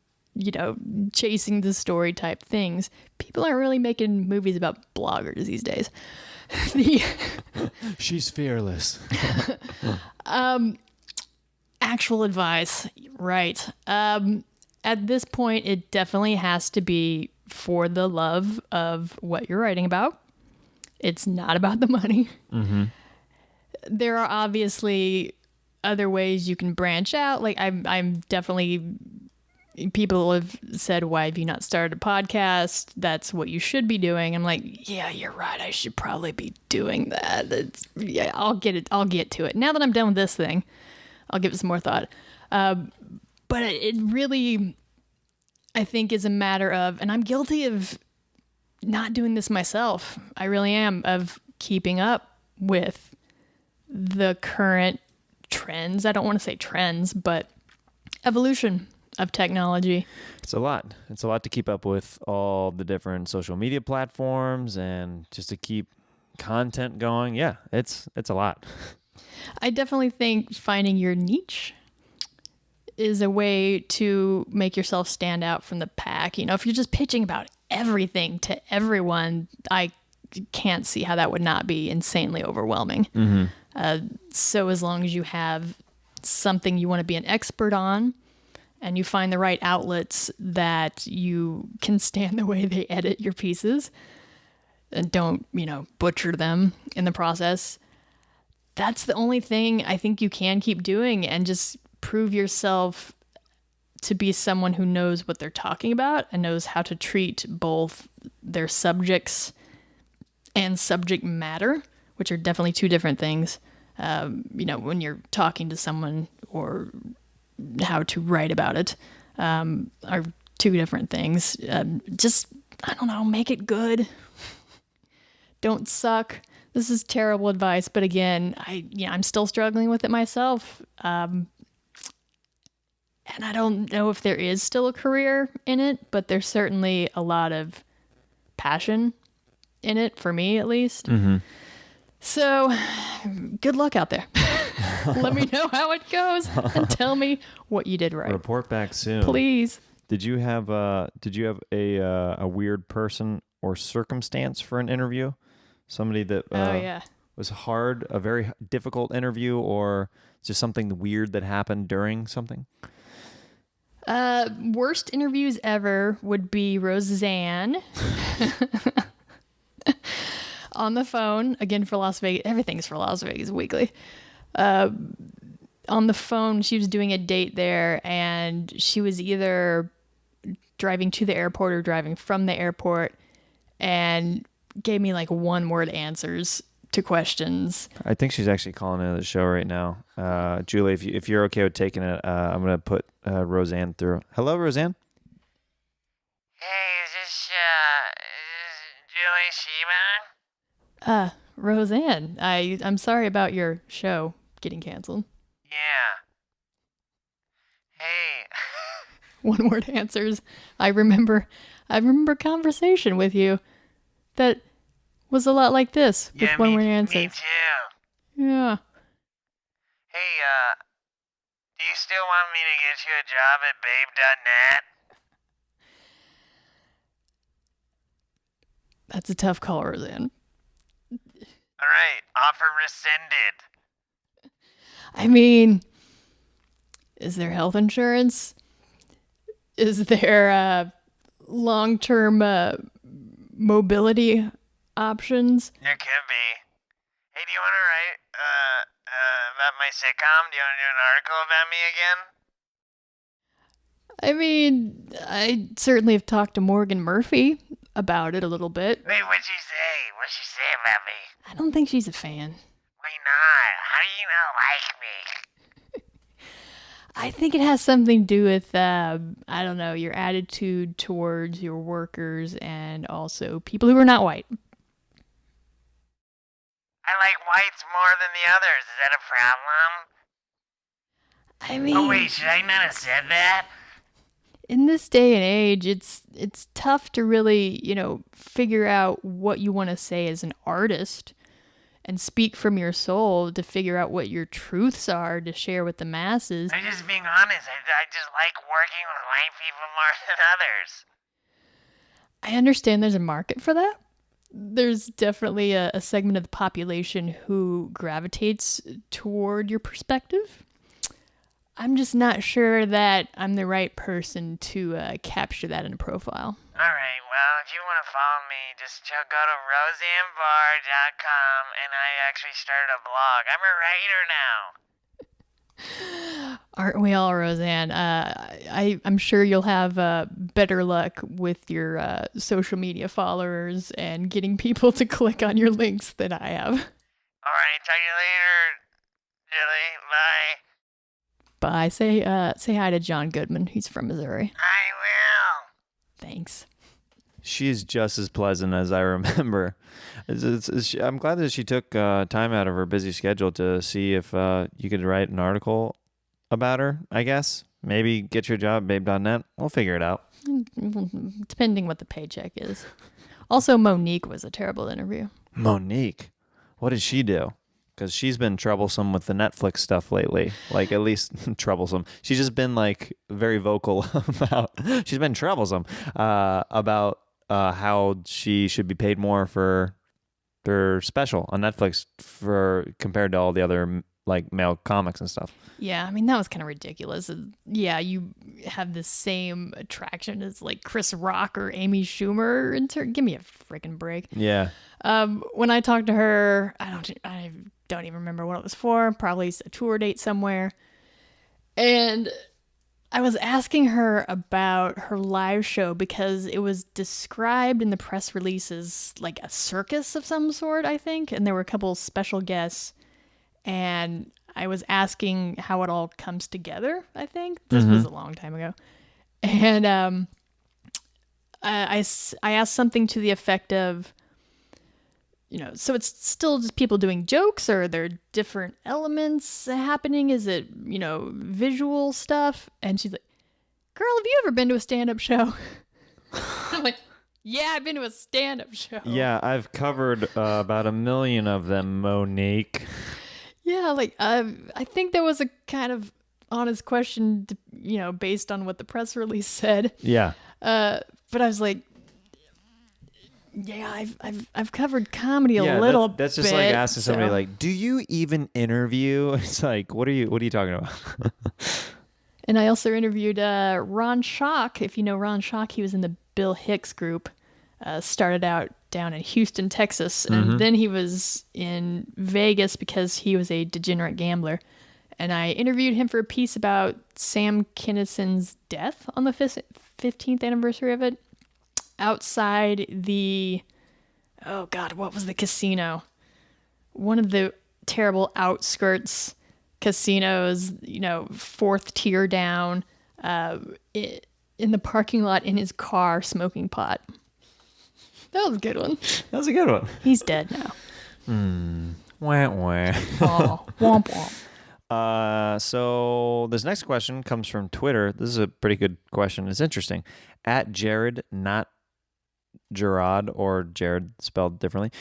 chasing the story type things. People aren't really making movies about bloggers these days. She's fearless. Actual advice, right. At this point, it definitely has to be for the love of what you're writing about. It's not about the money. Mm-hmm. There are obviously other ways you can branch out. Like I'm definitely, people have said, why have you not started a podcast? That's what you should be doing. I'm like, yeah, you're right. I should probably be doing that. I'll get to it. Now that I'm done with this thing, I'll give it some more thought. But it really, I think, is a matter of, and I'm guilty of not doing this myself. I really am, of keeping up with the current trends. I don't want to say trends, but evolution of technology. It's a lot. It's a lot to keep up with all the different social media platforms and just to keep content going. Yeah, it's a lot. I definitely think finding your niche is a way to make yourself stand out from the pack. If you're just pitching about everything to everyone, I can't see how that would not be insanely overwhelming. Mm-hmm. So as long as you have something you want to be an expert on and you find the right outlets that you can stand the way they edit your pieces and don't, butcher them in the process, that's the only thing I think you can keep doing and just prove yourself to be someone who knows what they're talking about and knows how to treat both their subjects and subject matter, which are definitely two different things. When you're talking to someone or how to write about it, are two different things. Just, I don't know, make it good. Don't suck. This is terrible advice, but again, I'm still struggling with it myself. And I don't know if there is still a career in it, but there's certainly a lot of passion in it, for me at least. Mm-hmm. So, good luck out there. Let me know how it goes and tell me what you did right. Report back soon. Please. Did you have a weird person or circumstance for an interview? Somebody that was hard, a very difficult interview, or just something weird that happened during something? Worst interviews ever would be Roseanne. On the phone, again for Las Vegas. Everything's for Las Vegas Weekly. On the phone, she was doing a date there, and she was either driving to the airport or driving from the airport, and gave me like one-word answers to questions. I think she's actually calling into the show right now. Julie, if you're okay with taking it, I'm going to put Roseanne through. Hello, Roseanne? Hey, is this Julie Seabaugh? Roseanne, I'm sorry about your show getting canceled. Yeah. Hey. One-word answers. I remember a conversation with you that was a lot like this with one-word answers. Me too. Yeah. Hey, do you still want me to get you a job at babe.net? That's a tough call, Roseanne. All right, offer rescinded. I mean, is there health insurance? Is there long-term mobility options? There could be. Hey, do you want to write about my sitcom? Do you want to do an article about me again? I mean, I certainly have talked to Morgan Murphy about it a little bit. Wait, what'd she say? What'd she say about me? I don't think she's a fan. Why not? How do you not like me? I think it has something to do with, I don't know, your attitude towards your workers and also people who are not white. I like whites more than the others. Is that a problem? I mean, Oh, wait, should I not have said that? in this day and age, it's tough to really, figure out what you want to say as an artist and speak from your soul to figure out what your truths are to share with the masses. I'm just being honest. I just like working with white people more than others. I understand there's a market for that. There's definitely a segment of the population who gravitates toward your perspective. I'm just not sure that I'm the right person to capture that in a profile. All right, well, if you want to follow me, just go to roseannebar.com, and I actually started a blog. I'm a writer now. Aren't we all, Roseanne? I'm sure you'll have better luck with your social media followers and getting people to click on your links than I have. All right, talk to you later, Julie. Bye. Bye. Say hi to John Goodman. He's from Missouri. I will. Thanks. She is just as pleasant as I remember. I'm glad that she took time out of her busy schedule to see if you could write an article about her, I guess. Maybe get your job at babe.net. We'll figure it out. Depending what the paycheck is. Also, Monique was a terrible interview. Monique? What did she do? Because she's been troublesome with the Netflix stuff lately. Like, at least troublesome. She's just been, very vocal about... She's been troublesome about how she should be paid more for their special on Netflix compared to all the other, male comics and stuff. Yeah, I mean, that was kind of ridiculous. Yeah, you have the same attraction as, Chris Rock or Amy Schumer. Give me a freaking break. Yeah. When I talked to her, I don't even remember what it was for. Probably a tour date somewhere. And I was asking her about her live show because it was described in the press releases like a circus of some sort, I think. And there were a couple special guests. And I was asking how it all comes together, I think. This was a long time ago. And I asked something to the effect of, so it's still just people doing jokes, or are there different elements happening? Is it, visual stuff? And she's like, girl, have you ever been to a stand-up show? I'm like, yeah, I've been to a stand-up show. Yeah, I've covered about 1 million of them, Monique. Yeah, I think there was a kind of honest question, based on what the press release said. Yeah. But I was like, yeah, I've covered comedy a little bit. That's just like asking somebody like, do you even interview? It's like, what are you talking about? And I also interviewed Ron Schock. If you know Ron Schock, he was in the Bill Hicks group. Started out down in Houston, Texas, and then he was in Vegas because he was a degenerate gambler. And I interviewed him for a piece about Sam Kinnison's death on the 15th anniversary of it. Outside the, oh God, what was the casino? One of the terrible outskirts casinos, 4th tier down, in the parking lot in his car smoking pot. That was a good one. That was a good one. He's dead now. Wah, wah. Oh, womp womp. So this next question comes from Twitter. This is a pretty good question. It's interesting. At Jared, not Gerard, or Jared spelled differently.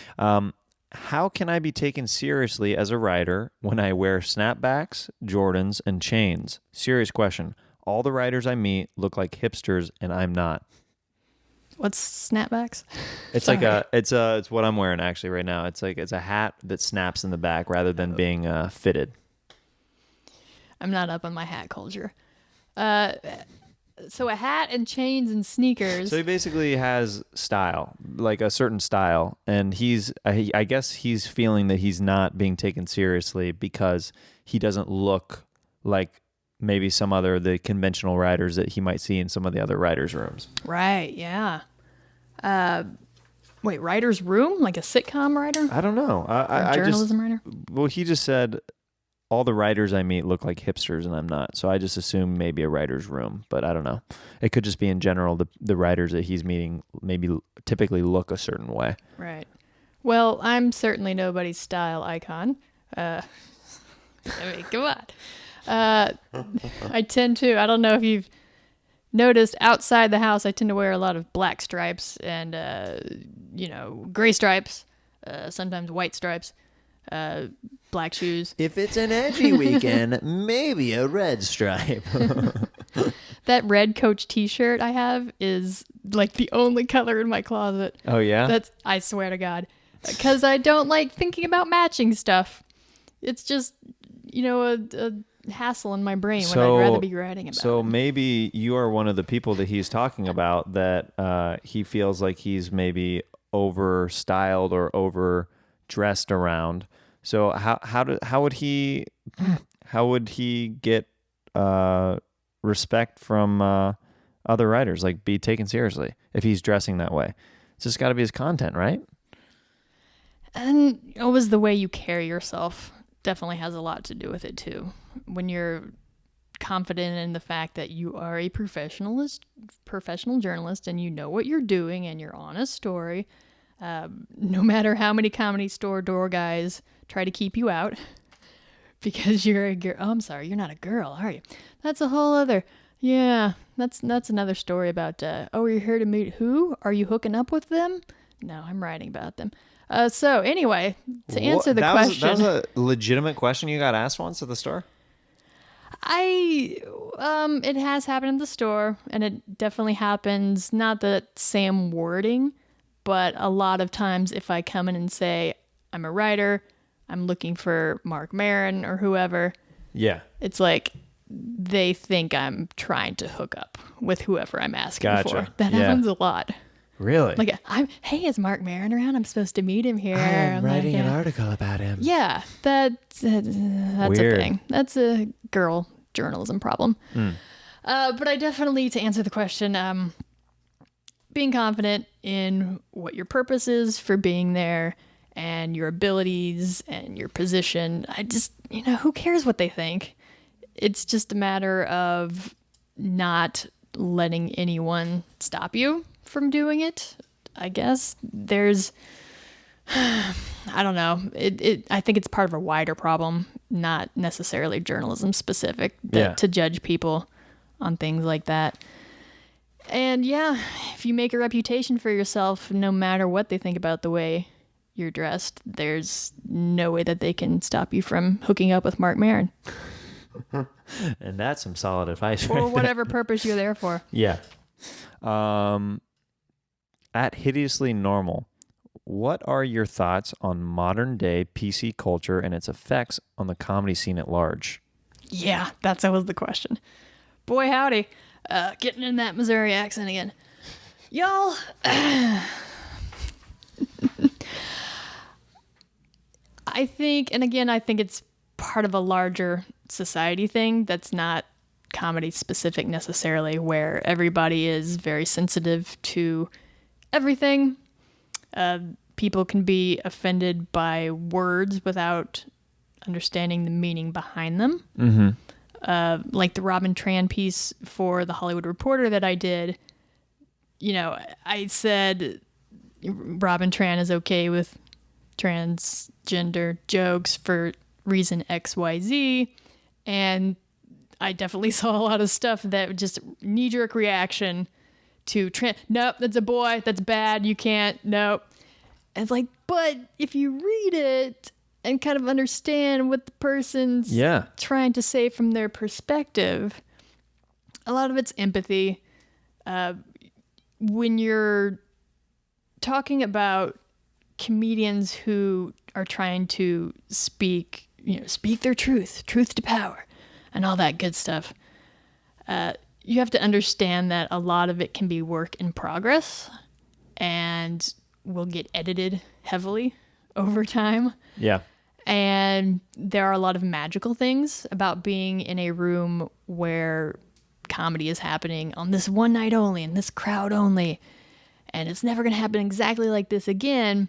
How can I be taken seriously as a writer when I wear snapbacks, Jordans, and chains? Serious question. All the writers I meet look like hipsters, and I'm not. What's snapbacks? It's like it's what I'm wearing actually right now. It's a hat that snaps in the back rather than being fitted. I'm not up on my hat culture. So a hat and chains and sneakers. So he basically has style, like a certain style, and I guess he's feeling that he's not being taken seriously because he doesn't look like maybe some other the conventional writers that he might see in some of the other writers' rooms. Right, yeah. Wait, writer's room? Like a sitcom writer? I don't know. A journalism writer? Well, he just said all the writers I meet look like hipsters, and I'm not. So I just assume maybe a writer's room, but I don't know. It could just be in general the writers that he's meeting maybe typically look a certain way. Right. Well, I'm certainly nobody's style icon. I mean, come on. I tend to, I don't know if you've noticed, outside the house, I tend to wear a lot of black stripes and, gray stripes, sometimes white stripes. Black shoes. If it's an edgy weekend, maybe a red stripe. That red Coach t-shirt I have is like the only color in my closet. Oh, yeah? I swear to God. Because I don't like thinking about matching stuff. It's just, a hassle in my brain when I'd rather be writing about it. So maybe you are one of the people that he's talking about that he feels like he's maybe over-styled or over-dressed around. So how would he get respect from other writers, like be taken seriously if he's dressing that way? It's just got to be his content, right? And always the way you carry yourself definitely has a lot to do with it too. When you're confident in the fact that you are a professional journalist and you know what you're doing and you're on a story, no matter how many comedy store door guys try to keep you out because you're a girl. Oh, I'm sorry, you're not a girl, are you? That's a whole other. Yeah, that's another story about. Oh, you're here to meet who? Are you hooking up with them? No, I'm writing about them. So anyway, to answer the question, that was a legitimate question you got asked once at the store. It has happened at the store, and it definitely happens. Not the same wording, but a lot of times if I come in and say I'm a writer, I'm looking for Mark Maron or whoever. Yeah. It's like they think I'm trying to hook up with whoever I'm asking for. That happens a lot. Really? Like, hey, is Mark Maron around? I'm supposed to meet him here. I'm writing an article about him. Yeah, that's a thing. That's a girl journalism problem. But I definitely, to answer the question, being confident in what your purpose is for being there and your abilities and your position. I just, who cares what they think? It's just a matter of not letting anyone stop you from doing it. I guess there's, I don't know. I think it's part of a wider problem, not necessarily journalism specific, to judge people on things like that. And yeah, if you make a reputation for yourself, no matter what they think about the way you're dressed, there's no way that they can stop you from hooking up with Marc Maron. And that's some solid advice. For whatever purpose you're there for. Yeah. At Hideously Normal, what are your thoughts on modern day PC culture and its effects on the comedy scene at large? Yeah, that was the question. Boy, howdy. Getting in that Missouri accent again. Y'all, I think it's part of a larger society thing that's not comedy specific necessarily, where everybody is very sensitive to everything. People can be offended by words without understanding the meaning behind them. Mm-hmm. Like the Robin Tran piece for The Hollywood Reporter that I did, I said Robin Tran is okay with transgender jokes for reason XYZ, and I definitely saw a lot of stuff that just knee-jerk reaction to nope, that's a boy, that's bad, you can't, nope. And it's like, but if you read it and kind of understand what the person's trying to say from their perspective, a lot of it's empathy. When you're talking about comedians who are trying to speak their truth to power, and all that good stuff, you have to understand that a lot of it can be work in progress and will get edited heavily over time. Yeah. And there are a lot of magical things about being in a room where comedy is happening on this one night only, and this crowd only, and it's never going to happen exactly like this again.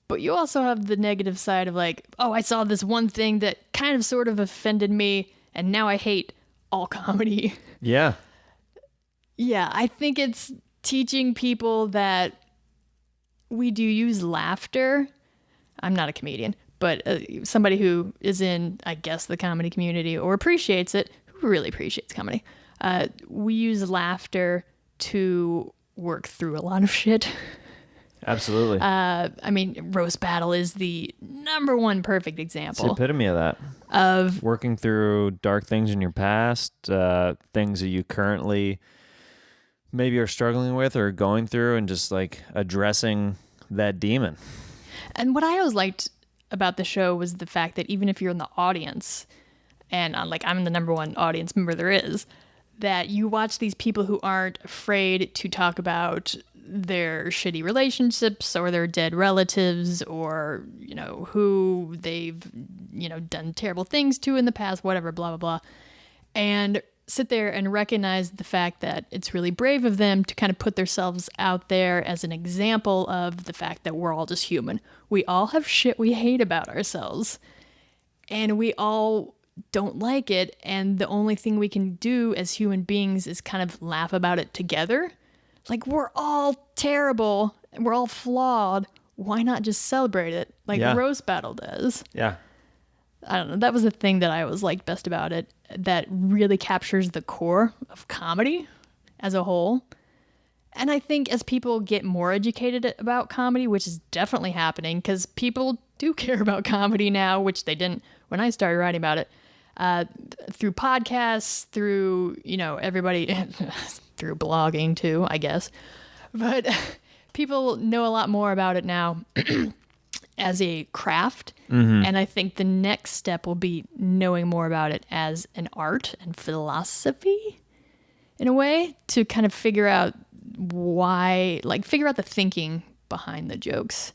But you also have the negative side of like, oh, I saw this one thing that kind of sort of offended me, and now I hate all comedy. Yeah. Yeah, I think it's teaching people that we do use laughter. I'm not a comedian, but somebody who is in, I guess, the comedy community or appreciates it, who really appreciates comedy. We use laughter to work through a lot of shit. Absolutely. I mean, Roast Battle is the number one perfect example. It's the epitome of that. Of working through dark things in your past, things that you currently maybe are struggling with or going through, and just like addressing that demon. And what I always liked about the show was the fact that even if you're in the audience, and I'm the number one audience member there is, that you watch these people who aren't afraid to talk about their shitty relationships or their dead relatives, or who they've done terrible things to in the past, whatever, blah blah blah, and sit there and recognize the fact that it's really brave of them to kind of put themselves out there as an example of the fact that we're all just human. We all have shit we hate about ourselves, and we all don't like it, and the only thing we can do as human beings is kind of laugh about it together. Like, we're all terrible, and we're all flawed. Why not just celebrate it like Roast Battle does? Yeah. I don't know. That was the thing that I always liked best about it, that really captures the core of comedy as a whole. And I think as people get more educated about comedy, which is definitely happening, because people do care about comedy now, which they didn't when I started writing about it, through podcasts, through, everybody, through blogging too, I guess. But people know a lot more about it now as a craft. Mm-hmm. And I think the next step will be knowing more about it as an art and philosophy, in a way, to kind of figure out figure out the thinking behind the jokes.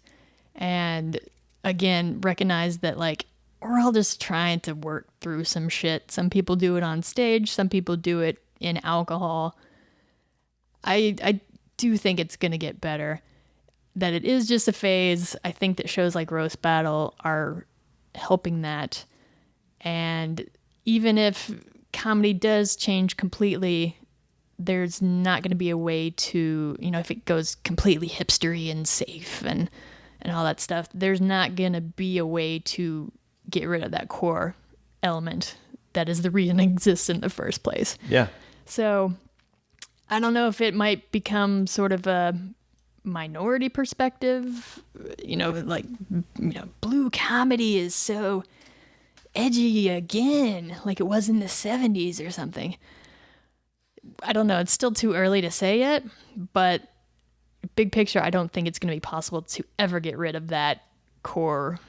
And again, recognize that we're all just trying to work through some shit. Some people do it on stage. Some people do it in alcohol. I do think it's going to get better, that it is just a phase. I think that shows like Roast Battle are helping that. And even if comedy does change completely there's not going to be a way to, if it goes completely hipstery and safe and all that stuff, there's not going to be a way to get rid of that core element that is the reason it exists in the first place. Yeah. So I don't know if it might become sort of a minority perspective, blue comedy is so edgy again, like it was in the 70s or something. I don't know. It's still too early to say yet, but big picture, I don't think it's going to be possible to ever get rid of that core,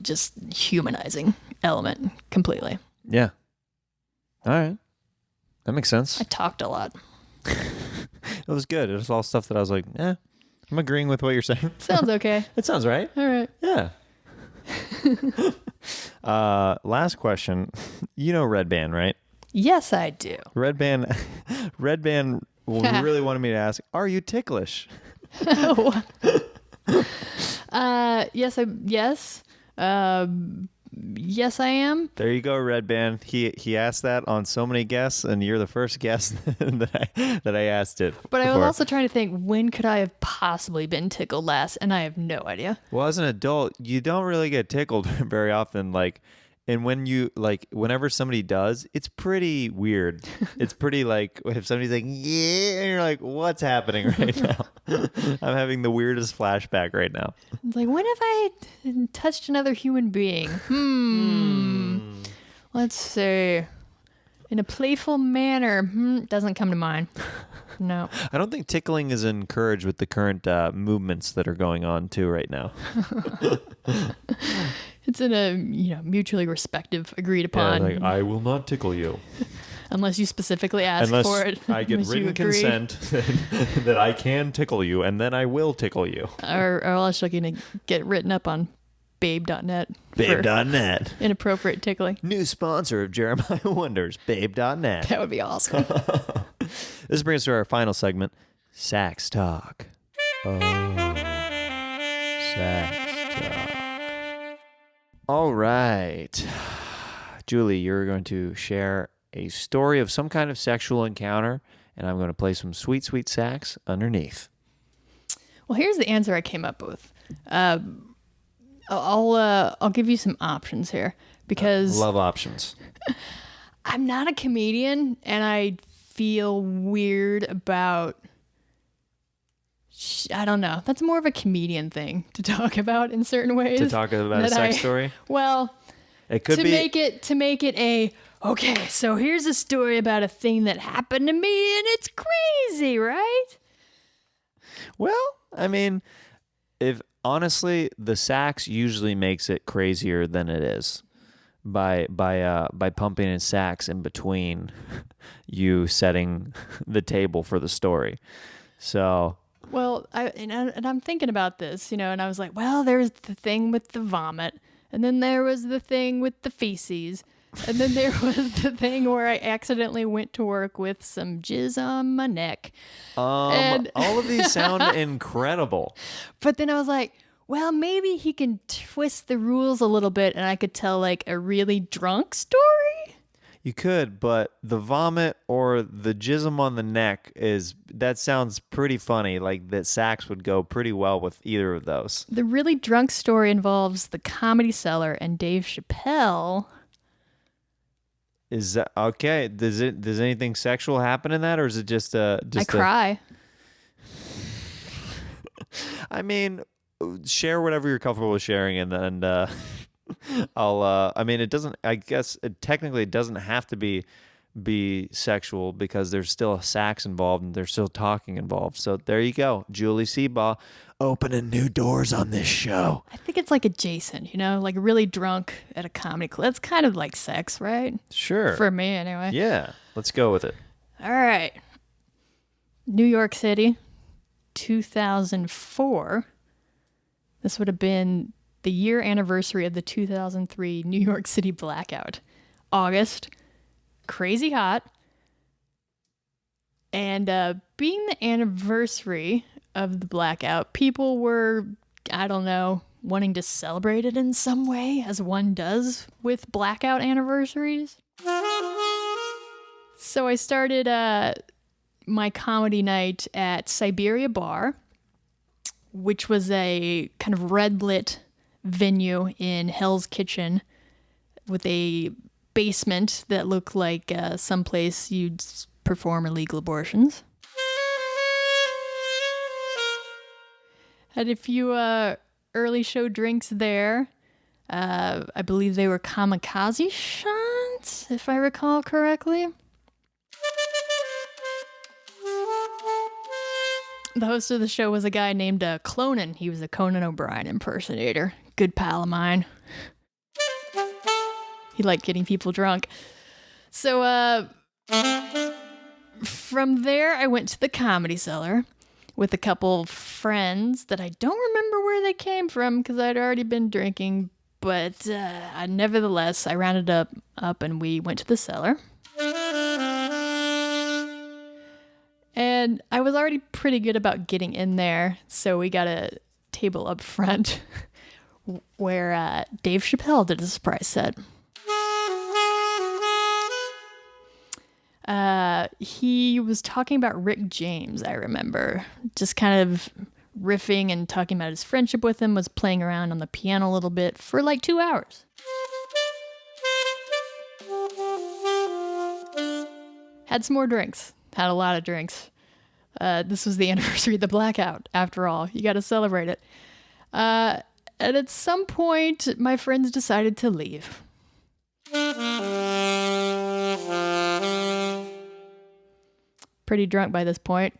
just humanizing element completely. Yeah. All right. That makes sense. I talked a lot. It was good. It was all stuff that I was like, I'm agreeing with what you're saying. Sounds okay. It sounds right. All right. Yeah. Last question. You know Red Band, right? Yes, I do. Red Band really wanted me to ask, are you ticklish? Oh. Yes. Yes, I am. There you go, Red Band. He asked that on so many guests, and you're the first guest that I asked it. But before. I was also trying to think, when could I have possibly been tickled last? And I have no idea. Well, as an adult, you don't really get tickled very often. And whenever somebody does, it's pretty weird. It's pretty if somebody's like, yeah, and you're like, what's happening right now? I'm having the weirdest flashback right now. It's like, when have I touched another human being? Let's see. In a playful manner. Doesn't come to mind. No. I don't think tickling is encouraged with the current movements that are going on too right now. It's in a mutually respective, agreed upon. Yeah, I will not tickle you. Unless you specifically ask for it. I get Unless you written agree. consent that I can tickle you, and then I will tickle you. Or else you're going to get written up on babe.net. Babe.net. Inappropriate tickling. New sponsor of Jeremiah Wonders, Babe.net. That would be awesome. This brings us to our final segment, Sax Talk. Oh, Sax Talk. All right. Julie, you're going to share a story of some kind of sexual encounter, and I'm going to play some sweet, sweet sax underneath. Well, here's the answer I came up with. I'll give you some options here because Love options. I'm not a comedian and I feel weird about. I don't know. That's more of a comedian thing to talk about in certain ways. To talk about a sex story? Well, It could to be. make it a okay. So here's a story about a thing that happened to me and it's crazy, right? Well, I mean, if honestly, the sax usually makes it crazier than it is by pumping in sax in between you setting the table for the story. So. Well, I'm thinking about this, and I was like, well, there's the thing with the vomit, and then there was the thing with the feces, and then there was the thing where I accidentally went to work with some jizz on my neck. All of these sound incredible. But then I was like, well, maybe he can twist the rules a little bit, and I could tell a really drunk story. You could, but the vomit or the jism on the neck that sounds pretty funny. Like that sax would go pretty well with either of those. The really drunk story involves the Comedy Cellar and Dave Chappelle. Is that okay? Does anything sexual happen in that, or is it just I cry. I mean, share whatever you're comfortable with sharing, and then I mean, it doesn't. I guess it technically doesn't have to be sexual because there's still a sax involved and there's still talking involved. So there you go, Julie Seabaugh, opening new doors on this show. I think it's adjacent, like really drunk at a comedy club. That's kind of like sex, right? Sure. For me, anyway. Yeah, let's go with it. All right. New York City, 2004. This would have been the year anniversary of the 2003 New York City blackout. August, crazy hot. And being the anniversary of the blackout, people were, I don't know, wanting to celebrate it in some way, as one does with blackout anniversaries. So I started my comedy night at Siberia Bar, which was a kind of red lit venue in Hell's Kitchen with a basement that looked like someplace you'd perform illegal abortions. Had a few early show drinks there. I believe they were kamikaze shots, if I recall correctly. The host of the show was a guy named Clonan. He was a Conan O'Brien impersonator. Good pal of mine. He liked getting people drunk. So, from there, I went to the Comedy Cellar with a couple friends that I don't remember where they came from because I'd already been drinking. But nevertheless, I rounded up and we went to the cellar. And I was already pretty good about getting in there, so we got a table up front where Dave Chappelle did a surprise set. He was talking about Rick James, I remember. Just kind of riffing and talking about his friendship with him, was playing around on the piano a little bit for like 2 hours. Had some more drinks. Had a lot of drinks. This was the anniversary of the blackout, after all. You got to celebrate it. And at some point, my friends decided to leave. Pretty drunk by this point.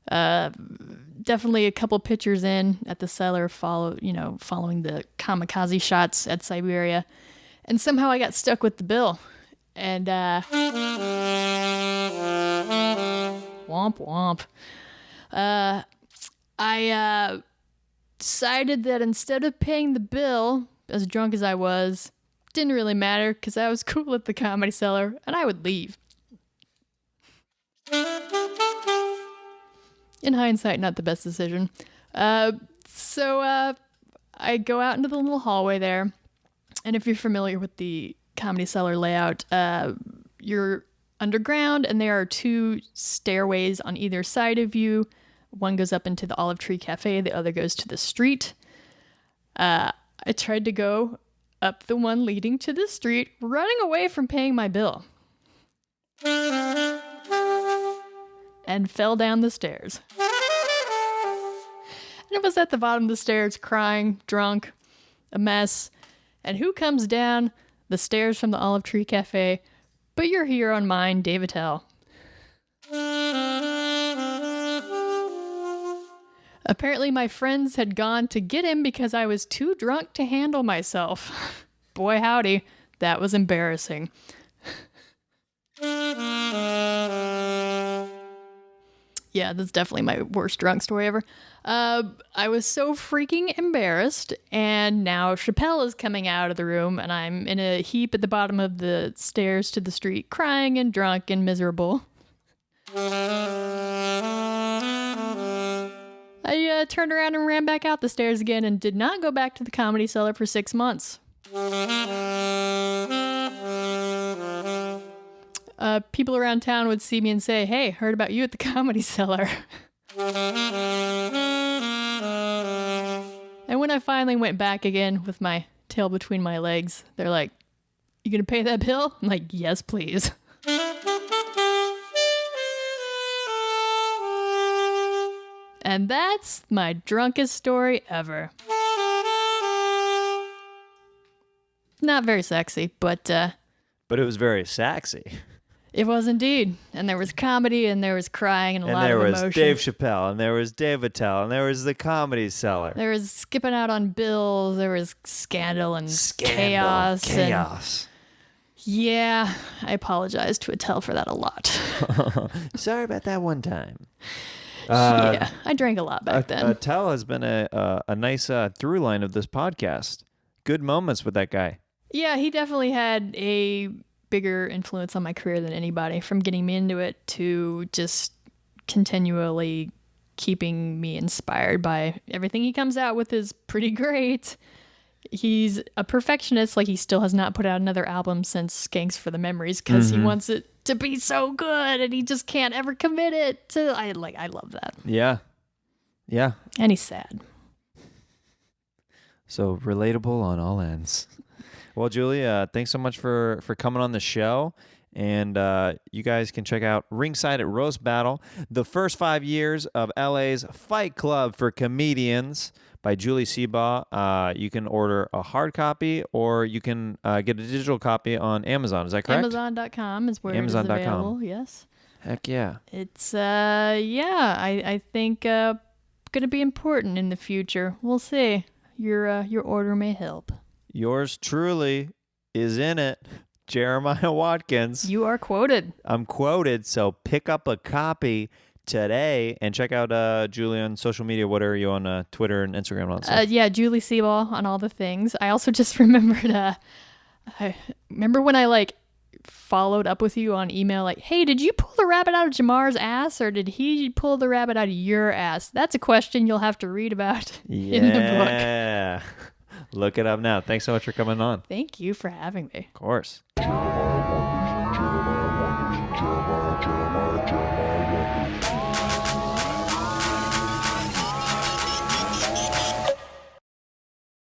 Definitely a couple pictures in at the cellar, following the kamikaze shots at Siberia. And somehow I got stuck with the bill. And, womp womp. I decided that instead of paying the bill, as drunk as I was, didn't really matter because I was cool at the Comedy Cellar and I would leave. In hindsight, not the best decision. So I go out into the little hallway there. And if you're familiar with the Comedy Cellar layout, you're underground and there are 2 stairways on either side of you. One goes up into the Olive Tree Cafe, the other goes to the street. I tried to go up the one leading to the street, running away from paying my bill. And fell down the stairs. And I was at the bottom of the stairs crying, drunk, a mess. And who comes down the stairs from the Olive Tree Cafe but your hero and mine, Dave Attell. Apparently my friends had gone to get him because I was too drunk to handle myself. Boy howdy, that was embarrassing. Yeah, that's definitely my worst drunk story ever. I was so freaking embarrassed, and now Chappelle is coming out of the room, and I'm in a heap at the bottom of the stairs to the street, crying and drunk and miserable. I turned around and ran back out the stairs again and did not go back to the Comedy Cellar for 6 months. People around town would see me and say, "Hey, heard about you at the Comedy Cellar." And when I finally went back again with my tail between my legs, they're like, "You gonna pay that bill?" I'm like, "Yes, please." And that's my drunkest story ever. Not very sexy, but it was very sexy. It was indeed. And there was comedy, and there was crying, and a lot of emotion. And there was Dave Chappelle, and there was Dave Attell, and there was the Comedy Cellar. There was skipping out on bills, there was scandal and chaos. Chaos. Yeah, I apologize to Attell for that a lot. Sorry about that one time. Yeah, I drank a lot back then. Attell has been a nice through line of this podcast. Good moments with that guy. Yeah, he definitely had a bigger influence on my career than anybody, from getting me into it to just continually keeping me inspired by everything he comes out with is pretty great. He's a perfectionist. Like, he still has not put out another album since Skanks for the Memories because he wants it to be so good and he just can't ever commit it to. I love that. Yeah. Yeah. And he's sad. So relatable on all ends. Well, Julie, thanks so much for coming on the show. And you guys can check out Ringside at Roast Battle, the first 5 years of LA's Fight Club for Comedians by Julie Seabaugh. You can order a hard copy or you can get a digital copy on Amazon. Is that correct? Amazon.com is where Amazon.com. it is available. Yes. Heck yeah. It's, I think going to be important in the future. We'll see. Your order may help. Yours truly is in it. Jeremiah Watkins. You are quoted. I'm quoted, so pick up a copy today and check out Julie on social media. What are you on Twitter and Instagram and all that stuff? Yeah, Julie Seabaugh on all the things. I also just remembered, I remember when I followed up with you on email like, hey, did you pull the rabbit out of Jamar's ass or did he pull the rabbit out of your ass? That's a question you'll have to read about in the book. Yeah. Look it up now. Thanks so much for coming on. Thank you for having me. Of course.